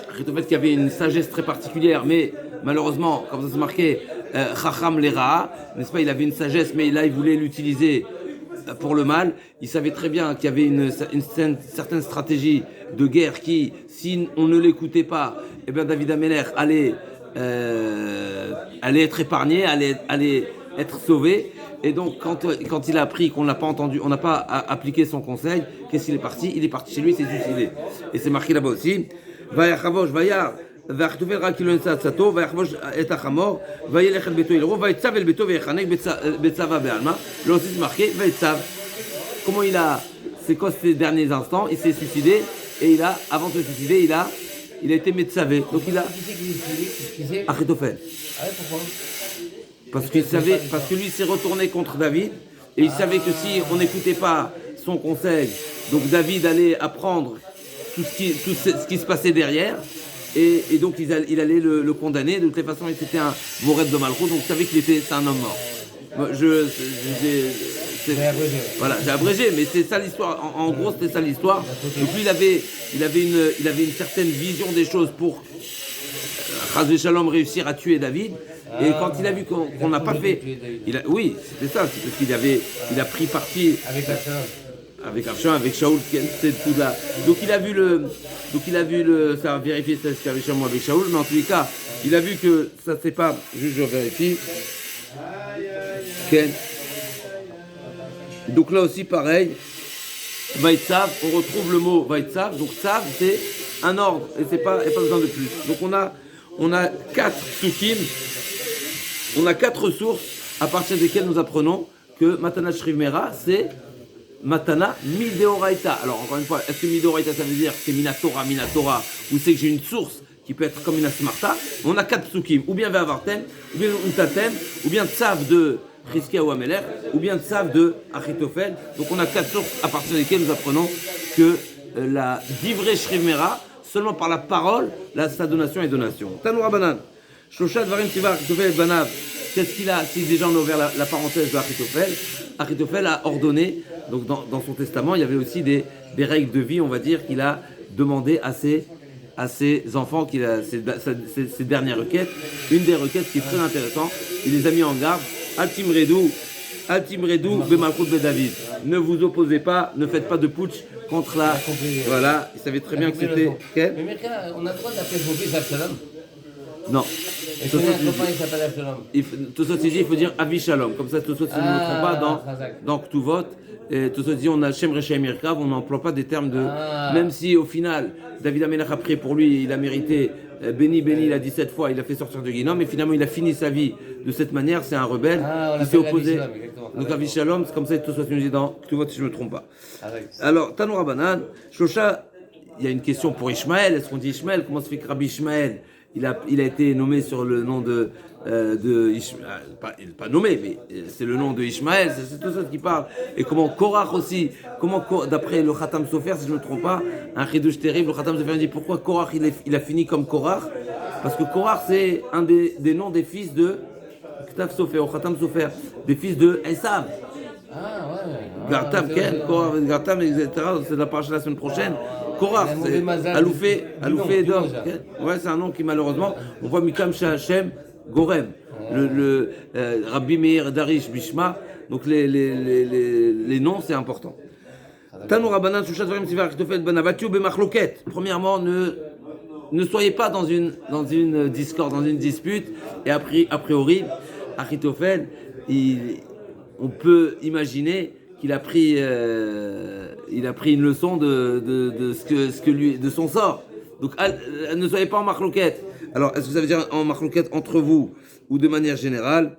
Achitophel qui avait une sagesse très particulière, mais malheureusement, comme ça se marquait, Chacham l'era, n'est-ce pas? Il avait une sagesse, mais là il voulait l'utiliser pour le mal. Il savait très bien qu'il y avait une certaine stratégie de guerre qui, si on ne l'écoutait pas, eh bien David Amelech allait être épargné, allait être sauvé. Et donc quand il a appris qu'on n'a pas entendu, on n'a pas appliqué son conseil, qu'est-ce qu'il est parti? Il est parti chez lui, il s'est suicidé. Et c'est marqué là-bas aussi. ויחבוש וירא ואחיתופל ראה כאילו נשא עצתו ויחבוש את החמור וילך אל ביתו אל רוב ויצב אל ביתו ויחנק בצבא בעלמא. Là aussi c'est marqué ויצב. Comment il a, c'est quoi ces derniers instants? Il s'est suicidé et avant de se suicider, il a été metzavé. Donc il a Achitophel. Ah ouais, pourquoi? parce que lui s'est retourné contre David, et il savait que si on n'écoutait pas son conseil, donc David allait apprendre tout ce qui se passait derrière, et donc il allait le condamner. De toutes les façons, c'était un Mored de Malchut, donc il savait c'est un homme mort. Moi, voilà, j'ai abrégé, mais c'est ça l'histoire. En gros, c'était ça l'histoire. Donc lui, il avait une certaine vision des choses pour Chazé Shalom réussir à tuer David. Et quand il a vu qu'on n'a pas fait, oui, c'était ça, c'est parce il a pris parti avec Archan, avec Shaoul, c'est tout là. Donc il a vu ça a vérifié ce qu'il avait chez moi avec Shaoul, mais en tous les cas, il a vu que ça c'est pas, juste je vérifie. Ken. Donc là aussi pareil, Vaïtsav, on retrouve le mot Vaïtsav, donc Tsav c'est un ordre, et il n'y a pas besoin de plus. Donc on a 4 psukim, on a 4 sources à partir desquelles nous apprenons que Matana Shrivmera c'est Matana Mideoraita. Alors encore une fois, est-ce que Mideoraita ça veut dire que c'est Minatora, ou c'est que j'ai une source qui peut être comme une Asmarta? On a 4 psukim, ou bien Ve'avartem, ou bien Utatem, ou bien Tsav de Chizkia ou Ameler, ou bien Tsav de Achitophel. Donc on a 4 sources à partir desquelles nous apprenons que la Divrei Shrivmera, seulement par la parole, sa donation est donation. Tanoura Banan, Shosha Dvarim Tiva Achitophel et Banav. Qu'est-ce qu'il a, si déjà on a ouvert la parenthèse de Achitophel? Achitophel a ordonné, donc dans son testament, il y avait aussi des règles de vie, on va dire, qu'il a demandé à ses enfants, ses dernières requêtes. Une des requêtes qui est très intéressante, il les a mis en garde. Altim Redou, Bemalchut David. Ne vous opposez pas, ne faites pas de putsch contre la. Voilà, il savait très bien que c'était. Mais Mekha, on a le droit d'appeler son fils Absalom? Non. Et si un copain il s'appelle Absalom? Tosot dit, il faut dire Avishalom. Comme ça, Tosot, si ne me trompe pas, dans Ktuvot, Tosot dit, on a Shem Reshem Irkav, on n'emploie pas des termes de. Même si au final, David Amelach a prié pour lui, il a mérité béni, il a dit 7 fois, il a fait sortir de Guinom, mais finalement il a fini sa vie de cette manière, c'est un rebelle, il s'est opposé. Donc Avishalom, c'est comme ça que Tosot nous dit dans Ktuvot, si je ne me trompe pas. Alors, Tanoura Banan, Shosha, il y a une question pour Ishmaël, est-ce qu'on dit Ishmaël? Comment se fait que Rabbi Ishmaël il a été nommé sur le nom de Ishmaël, pas nommé, mais c'est le nom de Ishmaël, c'est tout ça qui parle. Et comment Korach aussi, d'après le Khatam Sofer, si je ne me trompe pas, un chidouche terrible, le Khatam Sofer dit pourquoi Korach il a fini comme Korach? Parce que Korach c'est un des noms des fils de Ktav Sofer, au Khatam Sofer, des fils de Esav. Gartam, Gartam, etc. C'est la paracha la semaine prochaine. Korach, c'est Aloufé Edom. Ouais, c'est un nom qui malheureusement, on voit Mikam Shachem Gorem. Le Rabbi Meir Darish Bishma. Donc les noms, c'est important. Tanou Rabbanan, Shushat Varim Sivar Kitofet Banavatiu Bemachloket. Premièrement, ne soyez pas dans une discorde, dans une dispute. Et a priori, Achitophel, on peut imaginer qu'il a pris une leçon de ce que lui, de son sort. Donc ne soyez pas en marloquette. Alors est-ce que ça veut dire en marloquette entre vous ou de manière générale?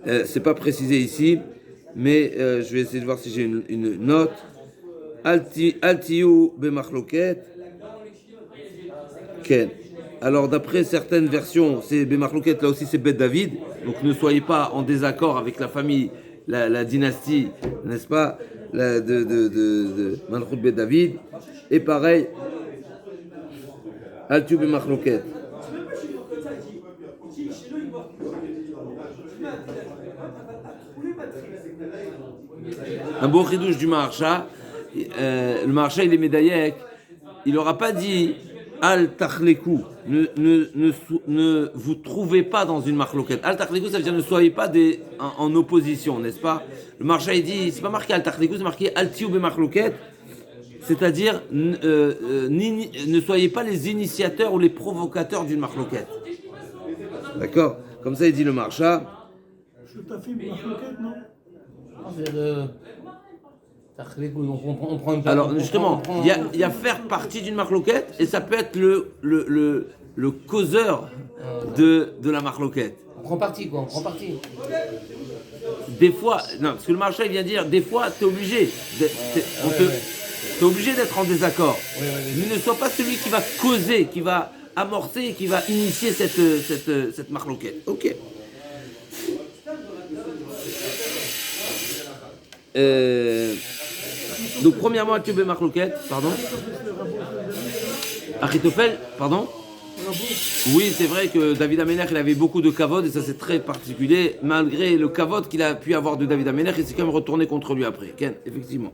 C'est pas précisé ici, mais je vais essayer de voir si j'ai une note. Altiou be marloquette. Ken. Alors d'après certaines versions, c'est Bémarloquet, là aussi c'est Bet David, donc ne soyez pas en désaccord avec la famille, la dynastie, n'est-ce pas, de Malchut Bet David. Et pareil, Altiu Bémarloquet. Un beau ridouche du Maharsha, le Maharsha il est médaillé, il n'aura pas dit Al Tachlekou, ne vous trouvez pas dans une marloquette. Al Tachlekou, ça veut dire ne soyez pas en opposition, n'est-ce pas? Le Maharsha il dit, c'est pas marqué Al Tachlekou, c'est marqué Al Tiou be marloquette, c'est-à-dire ne soyez pas les initiateurs ou les provocateurs d'une marloquette. D'accord? Comme ça il dit le Maharsha. Je t'affiche marloquette, non? Alors justement, il y a faire partie d'une marloquette et ça peut être le causeur de la marloquette. On prend parti quoi, on prend parti. Des fois, non, parce que le marché vient dire, des fois tu es obligé, t'es obligé d'être en désaccord. Mais ne sois pas celui qui va causer, qui va amorcer, qui va initier cette marloquette. Ok. Donc, premièrement, Akubé Marloquet, pardon. Achitophel, pardon. Oui, c'est vrai que David Améler, il avait beaucoup de kavod, et ça c'est très particulier. Malgré le kavod qu'il a pu avoir de David Améler, il s'est quand même retourné contre lui après. Ken, effectivement.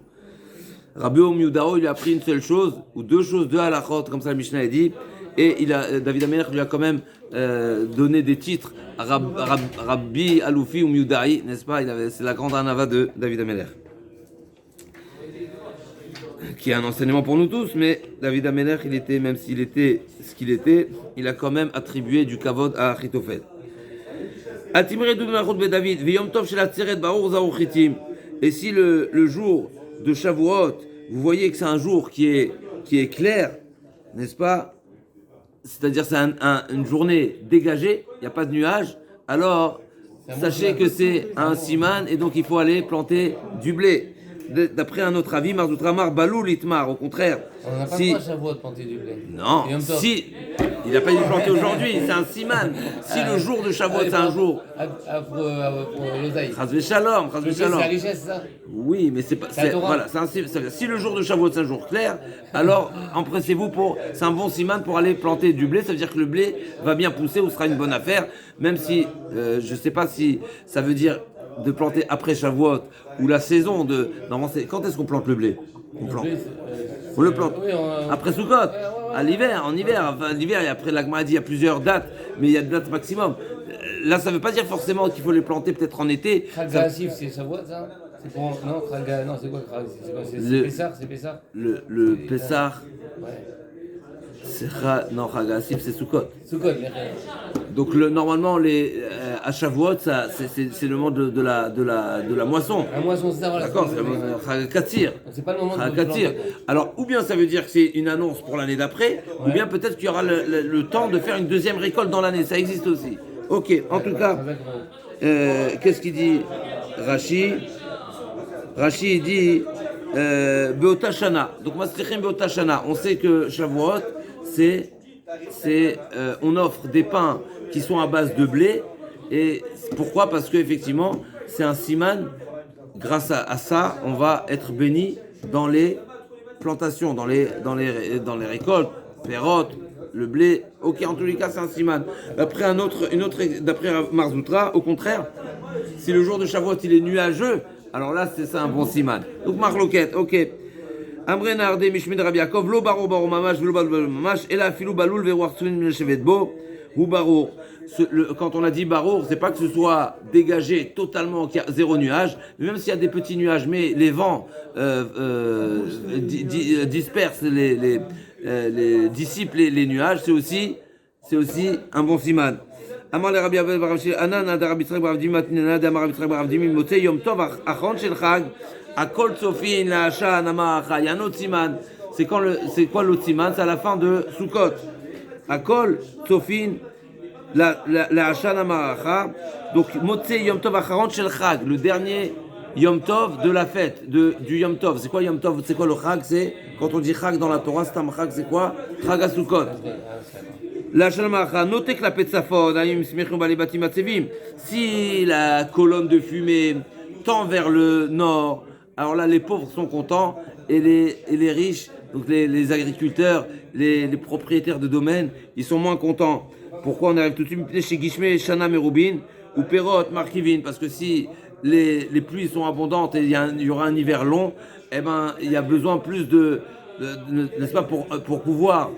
Rabbi Omiudao, il a appris une seule chose, ou deux choses, deux halachot, comme ça le Mishnah a dit, et David Améler lui a quand même donné des titres à Rabbi Aloufi ou Miudaï, n'est-ce pas? C'est la grande anava de David Améler, qui est un enseignement pour nous tous, mais David Améler, il était, même s'il était ce qu'il était, il a quand même attribué du kavod à Achitophel. Et si le jour de Shavuot, vous voyez que c'est un jour qui est clair, n'est-ce pas? C'est-à-dire c'est une journée dégagée, il n'y a pas de nuages, alors sachez que c'est un siman et donc il faut aller planter du blé. D'après un autre avis, Marzutramar Balou Litmar, au contraire. On n'a pas le droit à Shavuot de planter du blé. Non, si il n'a pas dit de planter aujourd'hui, c'est un siman. Si le jour de Shavuot c'est un jour. Pour l'oseille. Chazvé Shalom, C'est la richesse, ça. Oui, mais c'est pas. Voilà, si le jour de Shavuot c'est un jour clair, alors empressez-vous c'est un bon siman pour aller planter du blé. Ça veut dire que le blé va bien pousser ou sera une bonne affaire, même si je ne sais pas si ça veut dire de planter après Shavuot ou la saison de. Normalement, quand est-ce qu'on plante le blé? On le plante après Sukkot, à l'hiver, en hiver. Enfin, l'hiver, et après la Gemara dit il y a plusieurs dates, mais il y a des dates maximum. Là, ça ne veut pas dire forcément qu'il faut les planter peut-être en été. Kragassif, c'est Shavuot, ça? C'est pour... Non, non, c'est quoi c'est Pessar, c'est Pessar? Le Pessar. Ouais. Non, Chagassif, c'est Sukkot. Sukkot, donc normalement, à Shavuot, c'est le moment de la moisson. La moisson, c'est ça, voilà. D'accord, c'est le Chagakatir. C'est pas le moment de planter. Alors, ou bien ça veut dire que c'est une annonce pour l'année d'après, ou bien peut-être qu'il y aura le temps de faire une deuxième récolte dans l'année. Ça existe aussi. Ok, en tout cas, qu'est-ce qu'il dit Rashi, il dit Beotashana. Donc, Masrechim Beotashana. On sait que Shavuot, on offre des pains qui sont à base de blé. Et pourquoi? Parce qu'effectivement, c'est un siman. Grâce à ça, on va être béni dans les plantations, dans les récoltes, pérotes, le blé. Ok, en tous les cas, c'est un siman. D'après d'après Marzoutra, au contraire, si le jour de Shavuot il est nuageux, alors là, c'est ça un bon siman. Donc, Marloquet, ok. Amre Narde Mishmid Rabbi Yaakov lo baro mamash velo mamash et la filou baloul verouartsuin milchevet bo ou baro. Quand on a dit baro, c'est pas que ce soit dégagé totalement, qu'il y a zéro nuage, mais même s'il y a des petits nuages, mais les vents dispersent dissipent les nuages, c'est aussi un bon siman. Amar le Rabbi Abel Baravshi Anan ad Rabbi Yitzchak Baravdim matnena ad Amar Rabbi Yitzchak Baravdim motze yom tov achron shel chag. Akol Tsofin, la Hacha, Namacha, il y a un autre siman. C'est quoi l'autre siman? C'est à la fin de Sukkot. Akol Tsofin, la Hacha, Namacha. Donc, Motse Yom Tov Acharon Shel Chag, le dernier Yom Tov de la fête, du Yom Tov. C'est quoi Yom Tov? C'est quoi le Chag? C'est, quand on dit Chag dans la Torah, c'est un Chag, c'est quoi? Chag à Sukkot. La Shalmacha, notez que la Petsafon, si la colonne de fumée tend vers le nord, alors là, les pauvres sont contents et les riches, donc les agriculteurs, les propriétaires de domaines, ils sont moins contents. Pourquoi? On arrive tout de suite chez Gishme, Shana Merubin ou Perot, Markivin, parce que si les pluies sont abondantes et il y aura un hiver long, eh ben, il y a besoin plus n'est-ce pas, pour pouvoir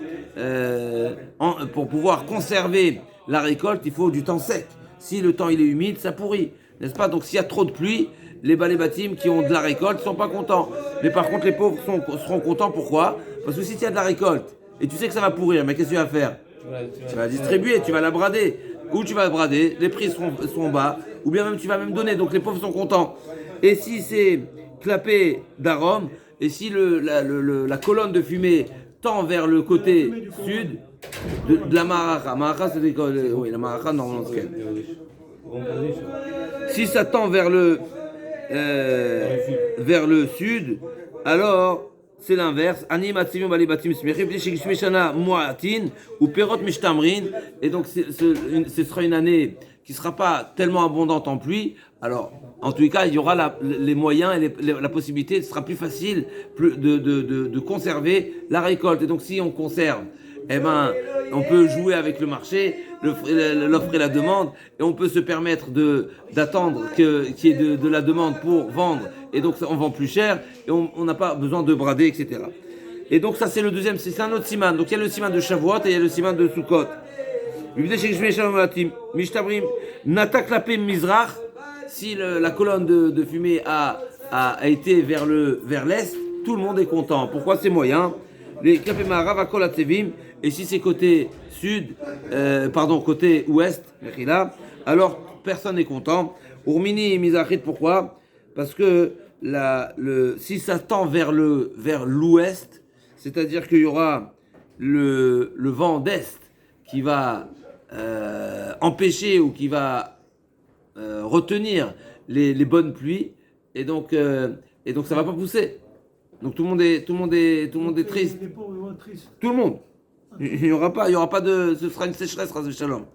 conserver la récolte, il faut du temps sec. Si le temps il est humide, ça pourrit, n'est-ce pas? Donc s'il y a trop de pluie, les balébatim qui ont de la récolte ne sont pas contents. Mais par contre, les pauvres seront contents. Pourquoi? Parce que si tu as de la récolte et tu sais que ça va pourrir, mais qu'est-ce que tu vas faire? Tu vas la distribuer, tu vas la brader. Ou tu vas la brader, les prix seront bas, ou bien même tu vas même donner. Donc les pauvres sont contents. Et si c'est clapé d'arôme, et si la colonne de fumée tend vers le côté sud de la Maracha. Maracha, c'est oui, la Maracha, normalement, c'est si ça tend vers le sud, alors c'est l'inverse. Ani matzivim bali batim smechim, bli shegishmi shana mu'atin ou perot mishtamrin. Et donc ce sera une année qui sera pas tellement abondante en pluie. Alors, en tous les cas, il y aura les moyens et la possibilité, ce sera plus facile de conserver la récolte. Et donc, si on conserve, eh ben, on peut jouer avec le marché, l'offre et la demande, et on peut se permettre d'attendre qu'il y ait de la demande pour vendre, et donc on vend plus cher, et on n'a pas besoin de brader, etc. Et donc ça c'est le deuxième, c'est un autre siman. Donc il y a le siman de Shavuot et il y a le siman de Sukkot. Si la colonne de fumée a été vers l'est, tout le monde est content. Pourquoi c'est moyen? Et si c'est côté côté ouest, alors personne n'est content. Urmini mizrachit, pourquoi? Parce que si ça tend vers l'ouest, c'est-à-dire qu'il y aura le vent d'est qui va empêcher ou qui va retenir les bonnes pluies, et donc ça va pas pousser. Donc tout le monde est triste. Les pauvres vont être tristes. Tout le monde. Il y aura pas ce sera une sécheresse, ras shalom.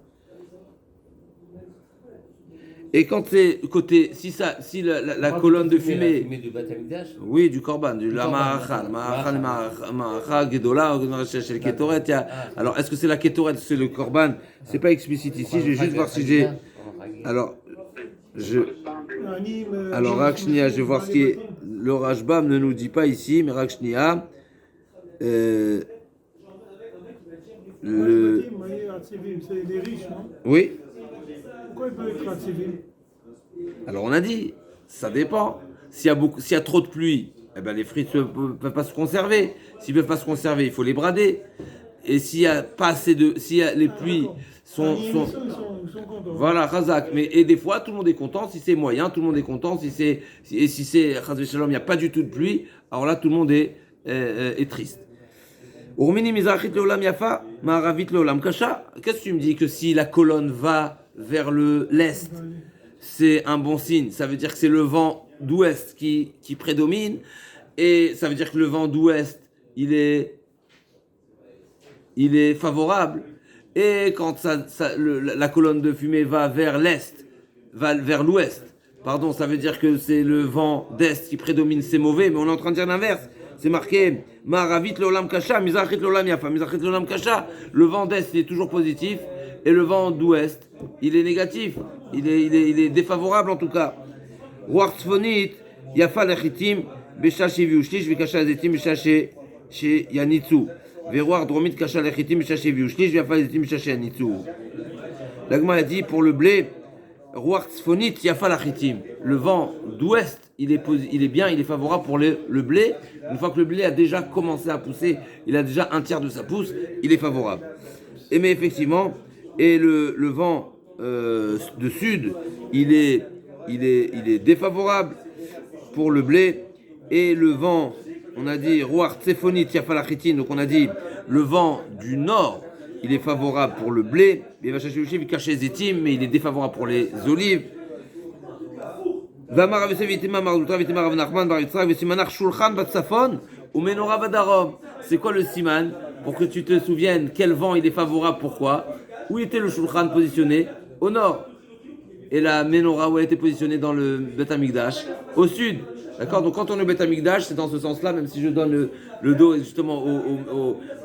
Et quand c'est côté, si la colonne de fumée, du Beth Amikdash, oui, du korban, la ma'acha, gedola, chez le ketoret. Alors, est-ce que c'est la ketoret, c'est le korban? C'est pas explicite ici. Je vais juste voir si j'ai. Alors, Rakshnia, je vais voir ce qui est. Le Rashbam ne nous dit pas ici, mais Rakshnia. C'est les riches, non? Oui. Pourquoi ils peuvent être attivés? Alors on a dit, ça dépend. S'il y a trop de pluie, eh ben les fruits ne peuvent pas se conserver. S'ils ne peuvent pas se conserver, il faut les brader. Et s'il y a pas assez les pluies sont Ils sont contents. voilà, Razak. Et des fois, tout le monde est content. Si c'est moyen, tout le monde est content. Si c'est Shalom, il n'y a pas du tout de pluie, alors là, tout le monde est triste. Urmini mizrachit leolam yafa, ma'aravit leolam kasha. Qu'est-ce que tu me dis que si la colonne va vers l'est, c'est un bon signe. Ça veut dire que c'est le vent d'ouest qui prédomine, et ça veut dire que le vent d'ouest, il est favorable. Et quand la colonne de fumée va vers l'est, va vers l'ouest, pardon, ça veut dire que c'est le vent d'est qui prédomine, c'est mauvais, mais on est en train de dire l'inverse. C'est marqué Ma'aravit leolam kasha, mizrachit leolam yafa. Mizrachit leolam kasha, le vent d'est il est toujours positif, et le vent d'ouest il est négatif, il est défavorable en tout cas. Ruach tzfonit yafa lechitim besha sheviu shlish v'kasha azetim besha sheyanitzu. Veruach dromit kasha lechitim besha sheviu shlish v'yafa azetim besha sheyanitzu. L'agma a dit pour le blé, Ruach tzfonit yafa lechitim. Le vent d'ouest il est bien, il est favorable pour le blé. Une fois que le blé a déjà commencé à pousser, il a déjà un tiers de sa pousse, il est favorable. Mais effectivement, et le vent de sud, il est défavorable pour le blé. Et le vent, on a dit Ruach Tsefonit Yafalachitin, donc on a dit le vent du nord, il est favorable pour le blé. Mais il est défavorable pour les olives. C'est quoi le siman? Pour que tu te souviennes quel vent il est favorable, pourquoi? Où était le shulchan positionné? Au nord. Et la menorah, où elle était positionnée dans le Beth Amikdash? Au sud. D'accord? Donc quand on est au Beth Amikdash, c'est dans ce sens-là, même si je donne le dos justement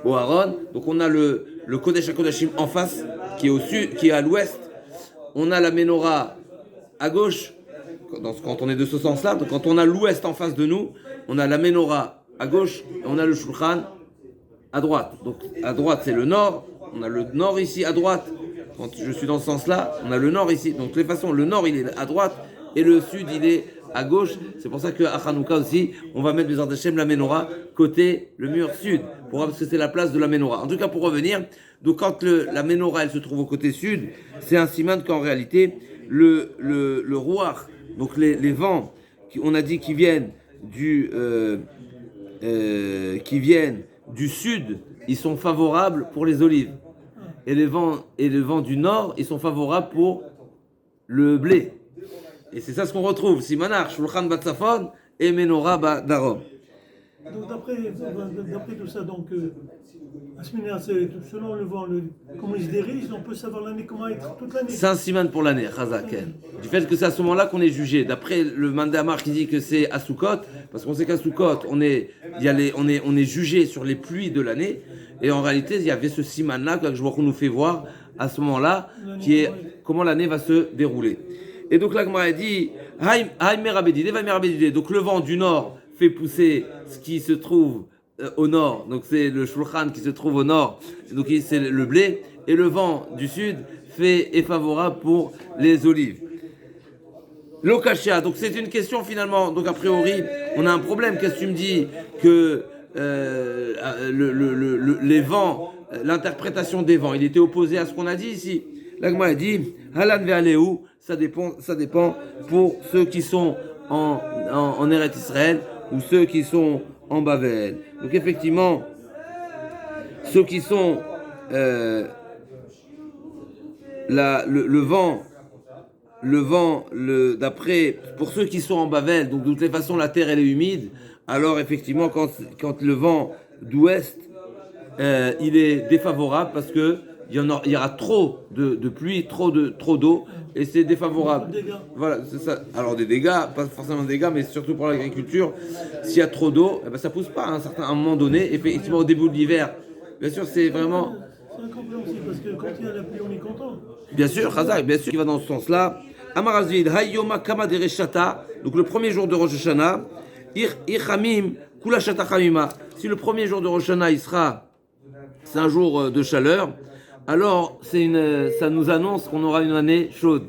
au Aaron. Donc on a le Kodesh HaKodashim en face, qui est au sud, qui est à l'ouest. On a la menorah à gauche. Quand on est de ce sens-là, donc quand on a l'ouest en face de nous, on a la menorah à gauche et on a le shulchan à droite. Donc à droite c'est le nord, on a le nord ici à droite. Quand je suis dans ce sens-là, on a le nord ici. Donc de toute façon, le nord il est à droite et le sud il est à gauche. C'est pour ça qu'à Hanouka aussi, on va mettre Bezrat Hashem la menorah côté le mur sud, parce que c'est la place de la menorah. En tout cas pour revenir, donc quand la menorah elle se trouve au côté sud, c'est un siman qu'en réalité le Ruach, donc les vents, on a dit qui viennent du sud, ils sont favorables pour les olives. Et les vents du nord, ils sont favorables pour le blé. Et c'est ça ce qu'on retrouve. Simanar, Shulchan Batsafon et Menorah Darom. Donc d'après tout ça, donc Asmini Atzeret, selon le vent, comment il se dirige, on peut savoir l'année comment être toute l'année. C'est un siman pour l'année, Chazak. Du fait que c'est à ce moment-là qu'on est jugé. D'après le Mandamar qui dit que c'est à Sukkot, parce qu'on sait qu'à Sukkot, on est jugé sur les pluies de l'année. Et en réalité, il y avait ce siman-là que je vois qu'on nous fait voir à ce moment-là, qui est comment l'année va se dérouler. Et donc là, Gemara dit, donc le vent du nord fait pousser ce qui se trouve au nord, donc c'est le shulchan qui se trouve au nord, donc c'est le blé, et le vent du sud est favorable pour les olives. L'okashia, donc c'est une question finalement, donc a priori, on a un problème. Qu'est-ce que tu me dis que les vents, l'interprétation des vents, il était opposé à ce qu'on a dit ici. L'agma a dit, Halan ve'aleu, ça dépend pour ceux qui sont en Eretz Israël ou ceux qui sont en Bavel. Donc effectivement, ceux qui sont le vent, d'après, pour ceux qui sont en Bavel, donc de toutes les façons la terre elle est humide, alors effectivement quand le vent d'ouest il est défavorable parce que il y aura trop de pluie, trop d'eau, et c'est défavorable. Voilà, c'est ça. Alors des dégâts, pas forcément des dégâts, mais surtout pour l'agriculture, s'il y a trop d'eau, eh ben, ça pousse pas à un moment donné. Effectivement, au début de l'hiver, bien sûr, c'est vraiment. C'est incompréhensible parce que quand il y a la pluie, on est content. Bien sûr, Chazak, bien sûr, qui va dans ce sens-là. Amarazid, Hayoma Kama Dereshata, donc le premier jour de Rosh Hashanah, Irchamim, Kula Shata Chamima. Si le premier jour de Rosh Hashanah, c'est un jour de chaleur, alors ça nous annonce qu'on aura une année chaude.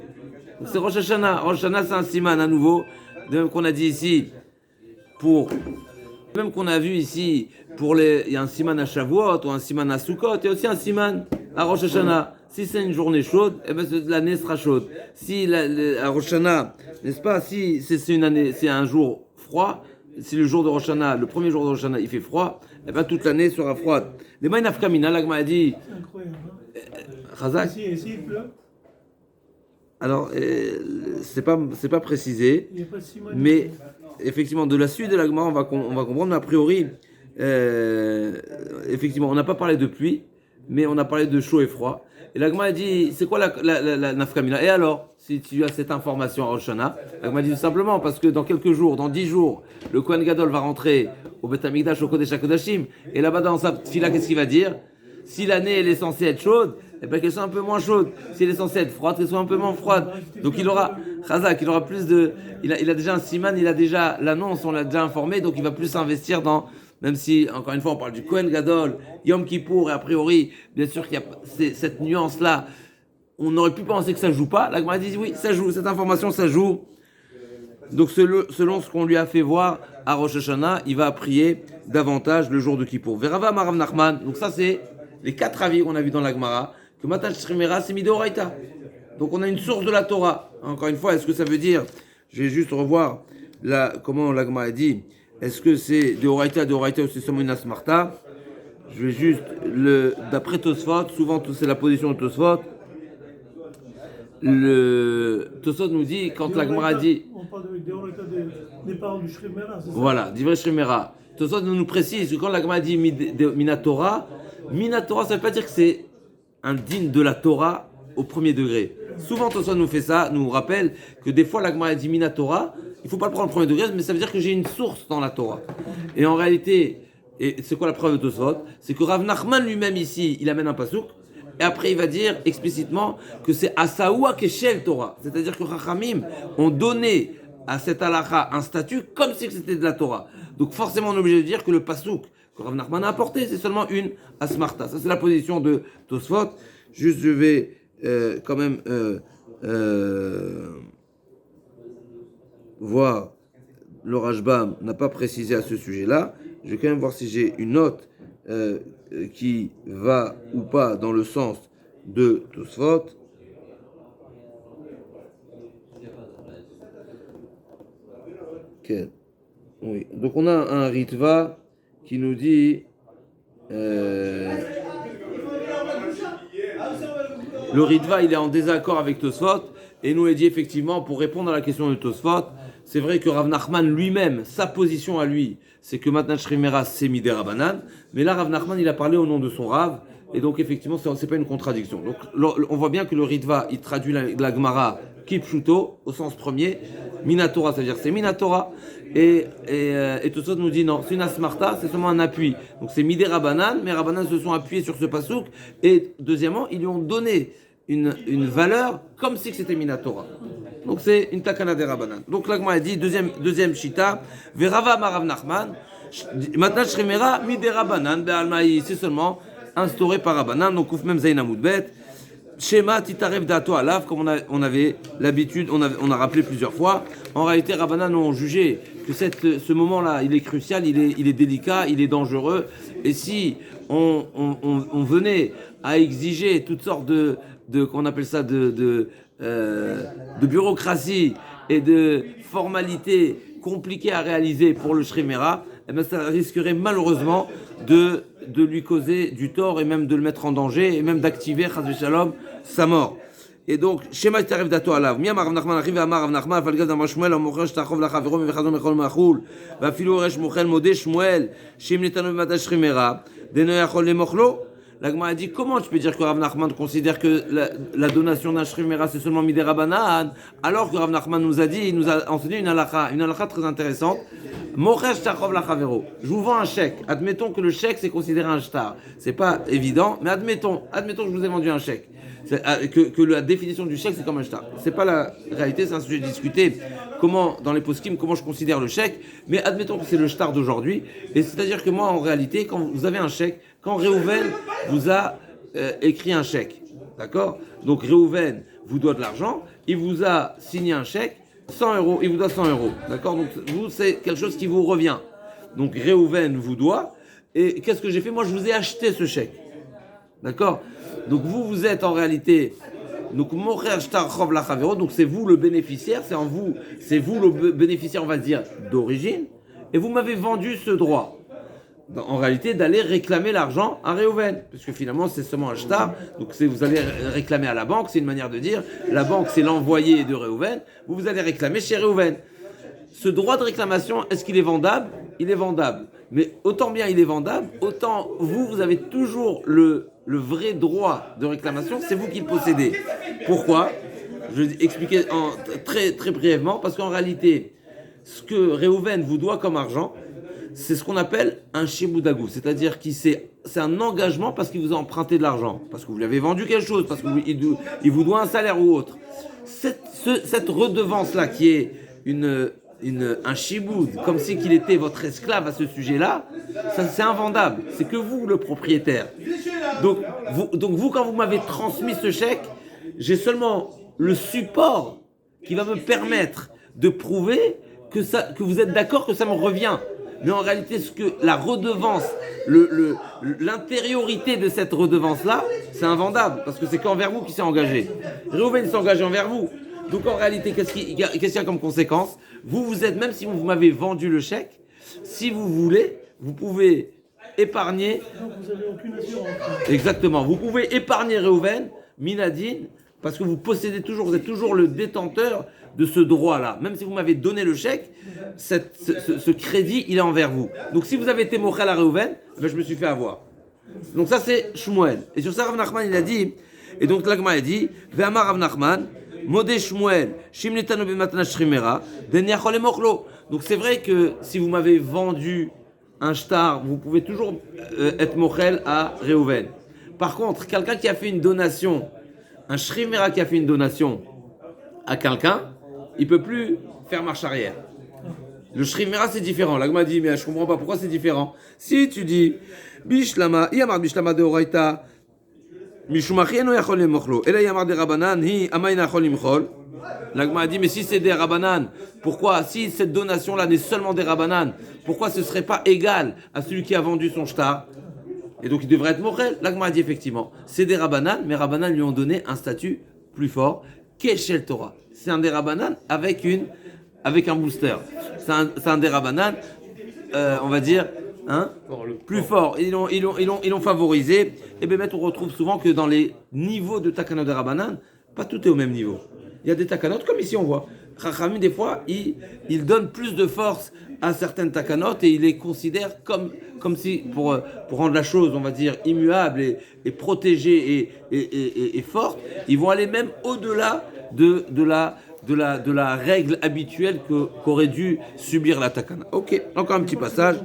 Donc c'est Rosh Hashanah. Rosh Hashanah, c'est un siman à nouveau, de même qu'on a dit ici, même qu'on a vu ici, il y a un siman à Shavuot ou un siman à Sukkot, il y a aussi un siman à Rosh Hashanah. Si c'est une journée chaude, eh ben l'année sera chaude. Si à Rosh Hashanah, n'est-ce pas, si c'est une année, c'est un jour froid, si le jour de Rosh Hashanah, le premier jour de Rosh Hashanah, il fait froid, eh ben toute l'année sera froide. Les Maïnaf Kamina, l'Agma a dit. C'est incroyable. Chazak. Ici, il pleut. Alors, c'est pas précisé, Il n'y a pas de siman. mais effectivement, de la suite de l'Agma, on va comprendre, mais a priori, effectivement, on n'a pas parlé de pluie, mais on a parlé de chaud et froid. Et l'Agma a dit, c'est quoi la nafkamina? Et alors, si tu as cette information à Rosh Hashanah, l'Agma dit tout simplement, parce que dans quelques jours, dans 10 jours, le Kohen Gadol va rentrer au Beth Amikdash, au Kodesh HaKodashim, et là-bas dans sa fila, qu'est-ce qu'il va dire? Si l'année elle est censée être chaude, eh ben qu'elle soit un peu moins chaude. Si elle est censée être froide, qu'elle soit un peu moins froide. Donc il aura, Chazak, il aura plus de, il a déjà un siman, il a déjà l'annonce, on l'a déjà informé, donc il va plus s'investir dans, même si encore une fois on parle du Kohen Gadol, Yom Kippour, et a priori, bien sûr qu'il y a cette nuance là, on aurait pu penser que ça joue pas. La Gemara dit oui, ça joue, cette information ça joue. Donc selon ce qu'on lui a fait voir à Rosh Hashanah, il va prier davantage le jour de Kippour. Verava Marav Nachman, donc ça c'est les 4 avis qu'on a vu dans la Gemara, que Matan Shrimera c'est Midoraita. Donc on a une source de la Torah. Encore une fois, est-ce que ça veut dire, je vais juste revoir comment la Gemara a dit, est-ce que c'est Deoraita ou c'est seulement une Asmarta? Je vais juste, d'après Tosfot, souvent c'est la position de Tosfot, Tosfot nous dit, quand la Gemara dit... On parle des paroles du Shrimera, c'est ça? Voilà, d'Ivrei Shrimera. Tosfot nous précise que quand la Gemara dit Minatora, ça ne veut pas dire que c'est un digne de la Torah au premier degré. Souvent, Tosfot nous fait ça, nous rappelle que des fois la Gemara dit Minatora, il ne faut pas le prendre au premier degré, mais ça veut dire que j'ai une source dans la Torah. Et en réalité, et c'est quoi la preuve de Tosfot? C'est que Rav Nachman lui-même ici, il amène un pasouk, et après il va dire explicitement que c'est Asaoua Keshel Torah. C'est-à-dire que Chachamim ont donné à cette halakha un statut comme si c'était de la Torah. Donc forcément on est obligé de dire que le pasouk que Rav Nachman a apporté, c'est seulement une Asmarta. Ça c'est la position de Tosfot. Juste je vais quand même voir, le Rashbam n'a pas précisé à ce sujet-là. Je vais quand même voir si j'ai une note qui va ou pas dans le sens de Tosfot. Okay. Oui. Donc on a un Ritva qui nous dit le Ritva il est en désaccord avec Tosfot et nous il dit effectivement pour répondre à la question de Tosfot c'est vrai que Rav Nachman lui-même, sa position à lui, c'est que Matnat Shrimera, c'est Midé Rabanan. Mais là, Rav Nachman, il a parlé au nom de son Rav. Et donc, effectivement, c'est pas une contradiction. Donc, on voit bien que le Ritva, il traduit la Gemara Kipshuto, au sens premier. Minatora, ça veut dire c'est Minatora. Et tout ça nous dit non, c'est une Asmarta, c'est seulement un appui. Donc, c'est Midé Rabanan, mais Rabanan se sont appuyés sur ce pasouk. Et deuxièmement, ils lui ont donné une valeur comme si c'était Minatora. Donc, c'est une Takana de Rabanan. Donc, la Gemara a dit, deuxième Shita, Verava Marav Nachman, Matnat Shrimera, Midé Rabanan, Be'almaï, c'est seulement instauré par Rabanan, donc ouf même Zayn Amoudbet. Schéma Titarev Dato Alav, comme on avait l'habitude, on a rappelé plusieurs fois. En réalité, Rabanan ont jugé que ce moment-là, il est crucial, il est délicat, il est dangereux. Et si on venait à exiger toutes sortes de qu'on appelle ça de bureaucratie et de formalités compliquées à réaliser pour le Shrimera, eh bien, ça risquerait malheureusement de lui causer du tort et même de le mettre en danger et même d'activer, chas v'shalom, sa mort. Et donc, Shema Tarev Dato Alav. Mia Marav Nachman arrive à Marav Nachman, Falgaz Amar Shmuel, Amocher Shtachov Lachavero, Mevechazon Mechol Machul, Vafilu Resh Mochel Modé Shmuel, Shem Netano Matash Shrimera, Deno Yachol Lemochlo. La Gemara a dit, comment tu peux dire que Rav Nachman considère que la donation d'un Shrimera c'est seulement Midé Rabanan, alors que Rav Nachman nous a dit, il nous a enseigné une halakha très intéressante. Mocher Shtachov Lachavero. Je vous vends un chèque. Admettons que le chèque c'est considéré un shtar. C'est pas évident, mais admettons que je vous ai vendu un chèque. Que la définition du chèque c'est comme un shtar. C'est pas la réalité, c'est un sujet discuté. Comment, dans les poskim, comment je considère le chèque, mais admettons que c'est le shtar d'aujourd'hui. Et c'est-à-dire que moi, en réalité, quand vous avez un chèque, quand Réhouven vous a écrit un chèque, d'accord? Donc Réhouven vous doit de l'argent, il vous a signé un chèque, 100 euros, il vous doit 100 euros, d'accord? Donc vous, c'est quelque chose qui vous revient. Donc Réhouven vous doit, et qu'est-ce que j'ai fait? Moi, je vous ai acheté ce chèque, d'accord? Donc vous êtes en réalité, donc donc c'est vous le bénéficiaire, c'est vous le bénéficiaire, on va dire, d'origine, et vous m'avez vendu ce droit. En réalité, d'aller réclamer l'argent à Réhouven, parce que finalement c'est seulement un shtar, donc vous allez réclamer à la banque, c'est une manière de dire, la banque c'est l'envoyé de Réhouven, vous allez réclamer chez Réhouven. Ce droit de réclamation, est-ce qu'il est vendable? Il est vendable, mais autant bien il est vendable, autant vous avez toujours le vrai droit de réclamation, c'est vous qui le possédez. Pourquoi? Je vais expliquer très, très brièvement, parce qu'en réalité, ce que Réhouven vous doit comme argent, c'est ce qu'on appelle un shiboudagou, c'est-à-dire que c'est un engagement parce qu'il vous a emprunté de l'argent, parce que vous lui avez vendu quelque chose, parce qu'il vous doit un salaire ou autre. Cette redevance-là qui est un shiboud, comme si qu'il était votre esclave à ce sujet-là, ça c'est invendable, c'est que vous le propriétaire. Donc vous quand vous m'avez transmis ce chèque, j'ai seulement le support qui va me permettre de prouver que vous êtes d'accord que ça me revient. Mais en réalité, la redevance, l'intériorité de cette redevance-là, c'est invendable, parce que c'est qu'envers vous qui s'est engagé. Réhouven s'est engagé envers vous. Donc en réalité, qu'est-ce qu'il y a comme conséquence? Vous êtes, même si vous m'avez vendu le chèque, si vous voulez, vous pouvez épargner. Donc vous n'avez aucune assurance. Exactement. Vous pouvez épargner Réhouven, Minadine, parce que vous êtes toujours le détenteur de ce droit-là. Même si vous m'avez donné le chèque, ce crédit, il est envers vous. Donc si vous avez été mochel à Réhouven, je me suis fait avoir. Donc ça c'est Shmuel. Et sur ça, Rav Nachman, il a dit, et donc l'Agma a dit, Ve'amar Rav Nachman, Modé Shmuel, Shimnetanu b'matna shrimera, Deniachol et mochlo. Donc c'est vrai que si vous m'avez vendu un shtar, vous pouvez toujours être mochel à Réhouven. Par contre, quelqu'un qui a fait une donation, un shrimera qui a fait une donation à quelqu'un, il ne peut plus faire marche arrière. Le shrimera c'est différent. L'agma dit, mais je ne comprends pas pourquoi c'est différent. Si tu dis, Bishlama, Yamar Bishlama de Oraita, Mishumachienu Yachol Mochlo, et là Yamar de Rabanan, Hi Amayna Yachol Imchol. L'agma dit, mais si c'est des Rabanan, pourquoi, si cette donation-là n'est seulement des Rabanan, pourquoi ce ne serait pas égal à celui qui a vendu son shtar? Et donc il devrait être mochel. L'agma dit effectivement, c'est des Rabanan, mais Rabanan lui ont donné un statut plus fort, Keshel Torah. C'est un des Rabanan avec un booster. C'est un des Rabanan, on va dire, plus fort. Ils l'ont favorisé. Et bien, on retrouve souvent que dans les niveaux de Takanot de Rabanan, pas tout est au même niveau. Il y a des Takanot, comme ici on voit, Chachamim, des fois, il donne plus de force à certaines takanotes et il les considère comme si, pour rendre la chose, on va dire, immuable et protégée et forte, ils vont aller même au-delà de la règle habituelle qu'aurait dû subir la takana. Ok, encore un petit passage.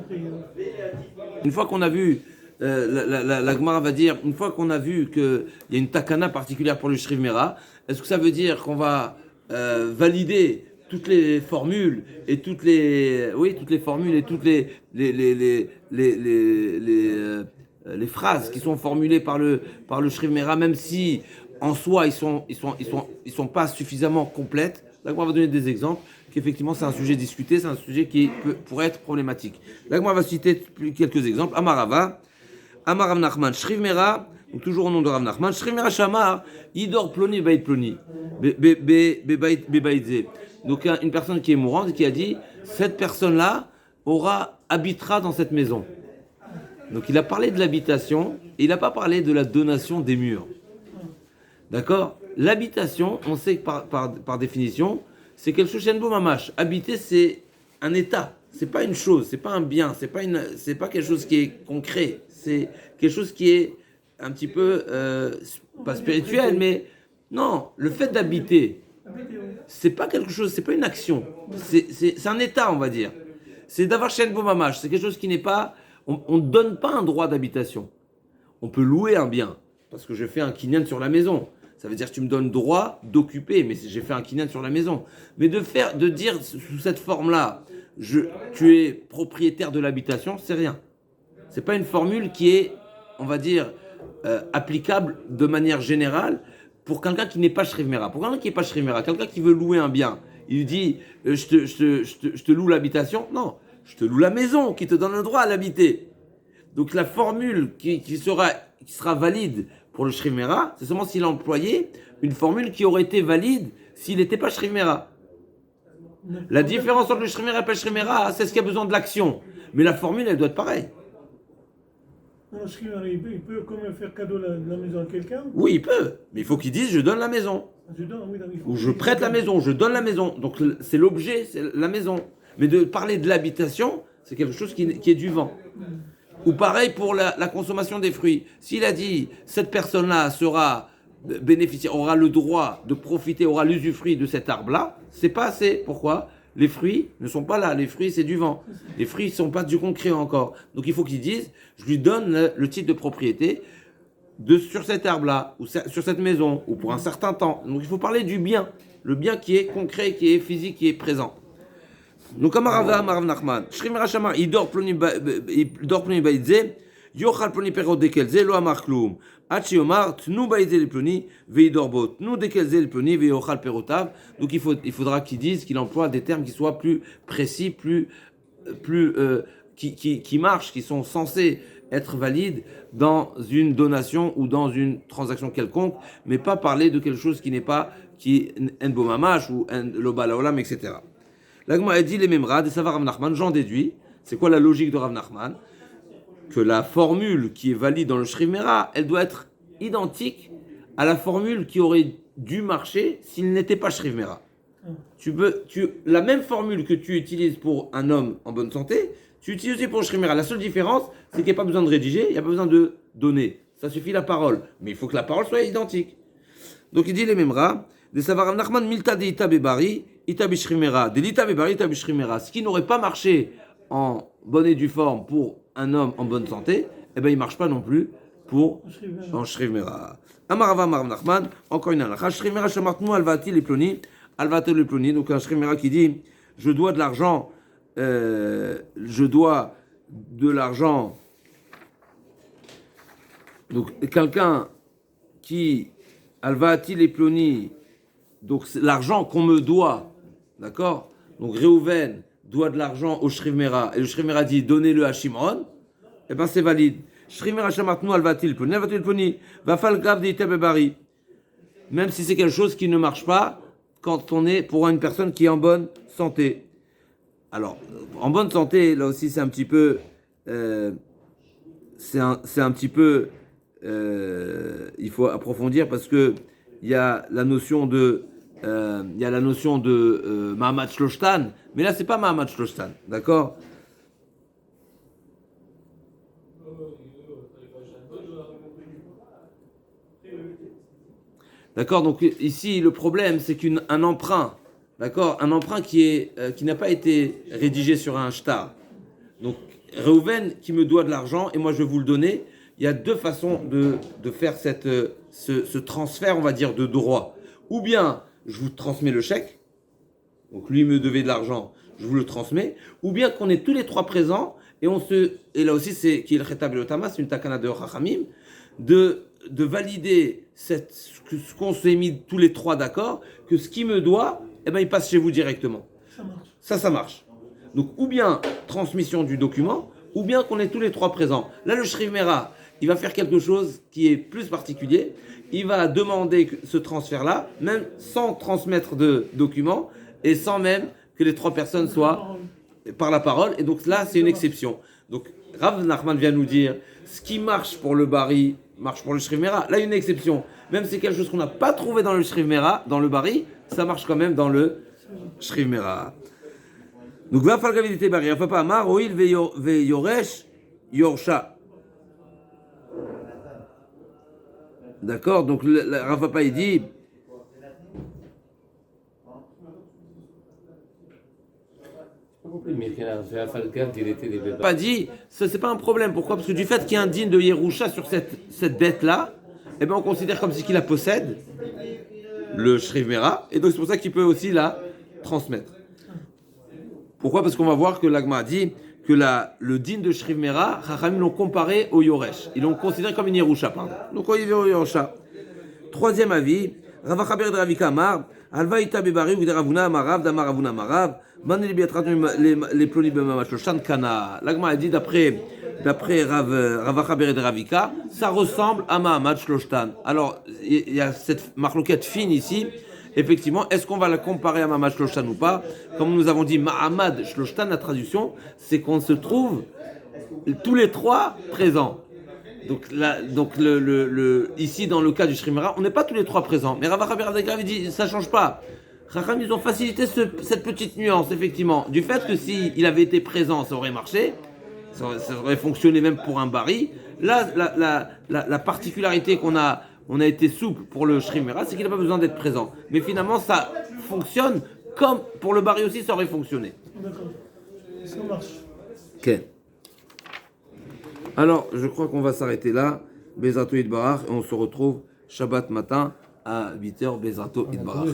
Une fois qu'on a vu, la Gemara va dire, une fois qu'on a vu qu'il y a une takana particulière pour le Shriv Mera, est-ce que ça veut dire qu'on va valider toutes les formules et toutes les formules et toutes les phrases qui sont formulées par le Shriv Mera, même si en soi ils sont pas suffisamment complètes. Là, on va donner des exemples qu'effectivement c'est un sujet discuté, c'est un sujet qui pourrait être problématique. Là, on va citer quelques exemples. Amarav Nachman, Shriv Mera, donc toujours au nom de Rav Nachman, Shriv Mera Shamar, Idor Ploni Beit Ploni, Bebaidze. Donc une personne qui est mourante et qui a dit, cette personne-là habitera dans cette maison. Donc il a parlé de l'habitation et il n'a pas parlé de la donation des murs. D'accord? L'habitation, on sait que par définition, c'est quelque chose chez Mamash. Habiter, c'est un état, c'est pas une chose, c'est pas un bien, c'est pas quelque chose qui est concret, c'est quelque chose qui est un petit peu pas spirituel, mais non, le fait d'habiter, c'est pas quelque chose, c'est pas une action, c'est un état, on va dire. C'est d'avoir chez Mamash, c'est quelque chose qui n'est pas, on ne donne pas un droit d'habitation. On peut louer un bien, parce que je fais un kinyan sur la maison. Ça veut dire que tu me donnes droit d'occuper, mais j'ai fait un kinyan sur la maison. Mais de dire sous cette forme-là, tu es propriétaire de l'habitation, c'est rien. C'est pas une formule qui est, on va dire, applicable de manière générale pour quelqu'un qui n'est pas Shriv Mera. Pour quelqu'un qui n'est pas Shriv Mera, quelqu'un qui veut louer un bien, il lui dit je te loue l'habitation. Non, je te loue la maison qui te donne le droit à l'habiter. Donc la formule qui sera valide pour le Shriv Mera, c'est seulement s'il a employé une formule qui aurait été valide s'il n'était pas Shriv Mera. La différence entre le Shriv Mera et le Shriv Mera, c'est ce qui a besoin de l'action. Mais la formule, elle doit être pareille. Le Shriv Mera, il peut quand même faire cadeau de la maison à quelqu'un? Oui, il peut. Mais il faut qu'il dise je donne la maison. Ou je prête la maison, je donne la maison. Donc c'est l'objet, c'est la maison. Mais de parler de l'habitation, c'est quelque chose qui est du vent. Ou pareil pour la consommation des fruits. S'il a dit, cette personne-là sera bénéficiaire, aura le droit de profiter, aura l'usufruit de cet arbre-là, c'est pas assez. Pourquoi? Les fruits ne sont pas là. Les fruits, c'est du vent. Les fruits ne sont pas du concret encore. Donc il faut qu'ils disent, je lui donne le titre de propriété sur cet arbre-là, ou sur cette maison, ou pour un certain temps. Donc il faut parler du bien. Le bien qui est concret, qui est physique, qui est présent. Donc, Amarav Nachman, Shriv Mera Shamar, Idor Ploni Baidze, Yochal Ploni Perot Dekelze, Lo Amar Kloum, Hachi Omar, Tnu Baidze le Ploni, Veidor Bot, Tnu Dekelze le Ploni, Veyochal Perotav. Donc, il faudra qu'il dise, qu'il emploie des termes qui soient plus précis, qui marchent, qui sont censés être valides dans une donation ou dans une transaction quelconque, mais pas parler de quelque chose qui n'est pas, qui est un bomamash ou un lobalaolam, etc. L'agma a dit les mêmes rades, et ça va Rav Nachman, j'en déduis. C'est quoi la logique de Rav Nachman? Que la formule qui est valide dans le Shriv Mera, elle doit être identique à la formule qui aurait dû marcher s'il n'était pas Shriv Mera. La même formule que tu utilises pour un homme en bonne santé, tu utilises aussi pour le Shriv Mera. La seule différence, c'est qu'il n'y a pas besoin de rédiger, il n'y a pas besoin de donner. Ça suffit la parole. Mais il faut que la parole soit identique. Donc il dit les mêmes rades, de savoir Rav Nachman, milta de ita bebari, ita bishriv mera, de l'ita bebari, ita bishriv mera. Ce qui n'aurait pas marché en bonne et due forme pour un homme en bonne santé, eh ben il ne marche pas non plus pour en Shriv Mera. Amarava Rav Nachman, encore une halakha, Shriv Mera shamartnu alvati les ploni, donc un Shriv Mera qui dit, je dois de l'argent, donc quelqu'un qui alvati les ploni, donc c'est l'argent qu'on me doit, d'accord? Donc Réhouven doit de l'argent au Shriv Mera, et le Shriv Mera dit donnez-le à Shimon, et ben c'est valide. Shriv Mera shamartnu alvati le ploni, va fal gav de ita bebari. Même si c'est quelque chose qui ne marche pas quand on est pour une personne qui est en bonne santé. Alors, en bonne santé, là aussi c'est un petit peu, il faut approfondir parce que il y a la notion de il y a la notion de Mahamad Shloshtan, mais là c'est pas Mahamad Shloshtan, d'accord? D'accord, donc ici le problème c'est qu'un emprunt, d'accord, un emprunt qui n'a pas été rédigé sur un shtar. Donc Reuven qui me doit de l'argent et moi je vais vous le donner. Il y a deux façons de faire ce transfert, on va dire, de droit. Ou bien je vous transmets le chèque, donc lui me devait de l'argent, je vous le transmets. Ou bien qu'on est tous les trois présents et là aussi c'est qui est le Chetab Otama, c'est une takana de Chachamim, de valider ce qu'on s'est mis tous les trois d'accord, que ce qui me doit, eh ben, il passe chez vous directement. Ça marche. Ça marche. Donc, ou bien transmission du document, ou bien qu'on est tous les trois présents. Là, le Shriv Mera, il va faire quelque chose qui est plus particulier. Il va demander ce transfert-là, même sans transmettre de document, et sans même que les trois personnes soient par la parole. Et donc là, c'est une exception. Donc, Rav Nachman vient nous dire, ce qui marche pour le Bari, marche pour le Shriv Mera. Là, il y a une exception. Même si c'est quelque chose qu'on n'a pas trouvé dans le Shriv Mera, dans le Bari, ça marche quand même dans le Shriv Mera. Donc, va falloir gavidité Bari. Rav Papa Amar, Oil ve Yoresh Yorsha. D'accord, donc Rav Papa il dit. Pas dit, ça c'est pas un problème. Pourquoi? Parce que du fait qu'il y a un digne de Yerusha sur cette dette-là, eh ben on considère comme si qu'il la possède, le Shriv Mera, et donc c'est pour ça qu'il peut aussi la transmettre. Pourquoi? Parce qu'on va voir que l'Agma a dit que le digne de Shriv Mera, Chachamim l'ont comparé au Yoresh. Ils l'ont considéré comme une Yerusha, pardon. Donc on y va au Yerusha. Troisième avis, Rav Achaber de Ravika Amar, Alva ita bebari ou de Ravuna Amarav, d'Amar Ravuna Amarav, Maneli biatratun les ploni bemamashoshan kana. L'Agma a dit d'après Rav Achaber de Ravika, ça ressemble à Mahamad Shloshtan. Alors il y a cette marloquette fine ici. Effectivement, est-ce qu'on va la comparer à Mahamad Shloshtan ou pas? Comme nous avons dit, Mahamad Shloshtan, la traduction, c'est qu'on se trouve tous les trois présents. Donc, ici, dans le cas du Shriv Mera, on n'est pas tous les trois présents. Mais Rav Achaber avait dit, ça ne change pas. Chacham, ils ont facilité cette petite nuance, effectivement. Du fait que s'il avait été présent, ça aurait marché, ça aurait fonctionné même pour un bari. Là, la particularité qu'on a été souple pour le Shriv Mera, c'est qu'il n'a pas besoin d'être présent. Mais finalement, ça fonctionne comme pour le bari aussi, ça aurait fonctionné. D'accord. Ça marche. Ok. Alors, je crois qu'on va s'arrêter là. Bezato Idbarach, et on se retrouve Shabbat matin à 8h, Bezato Idbarach.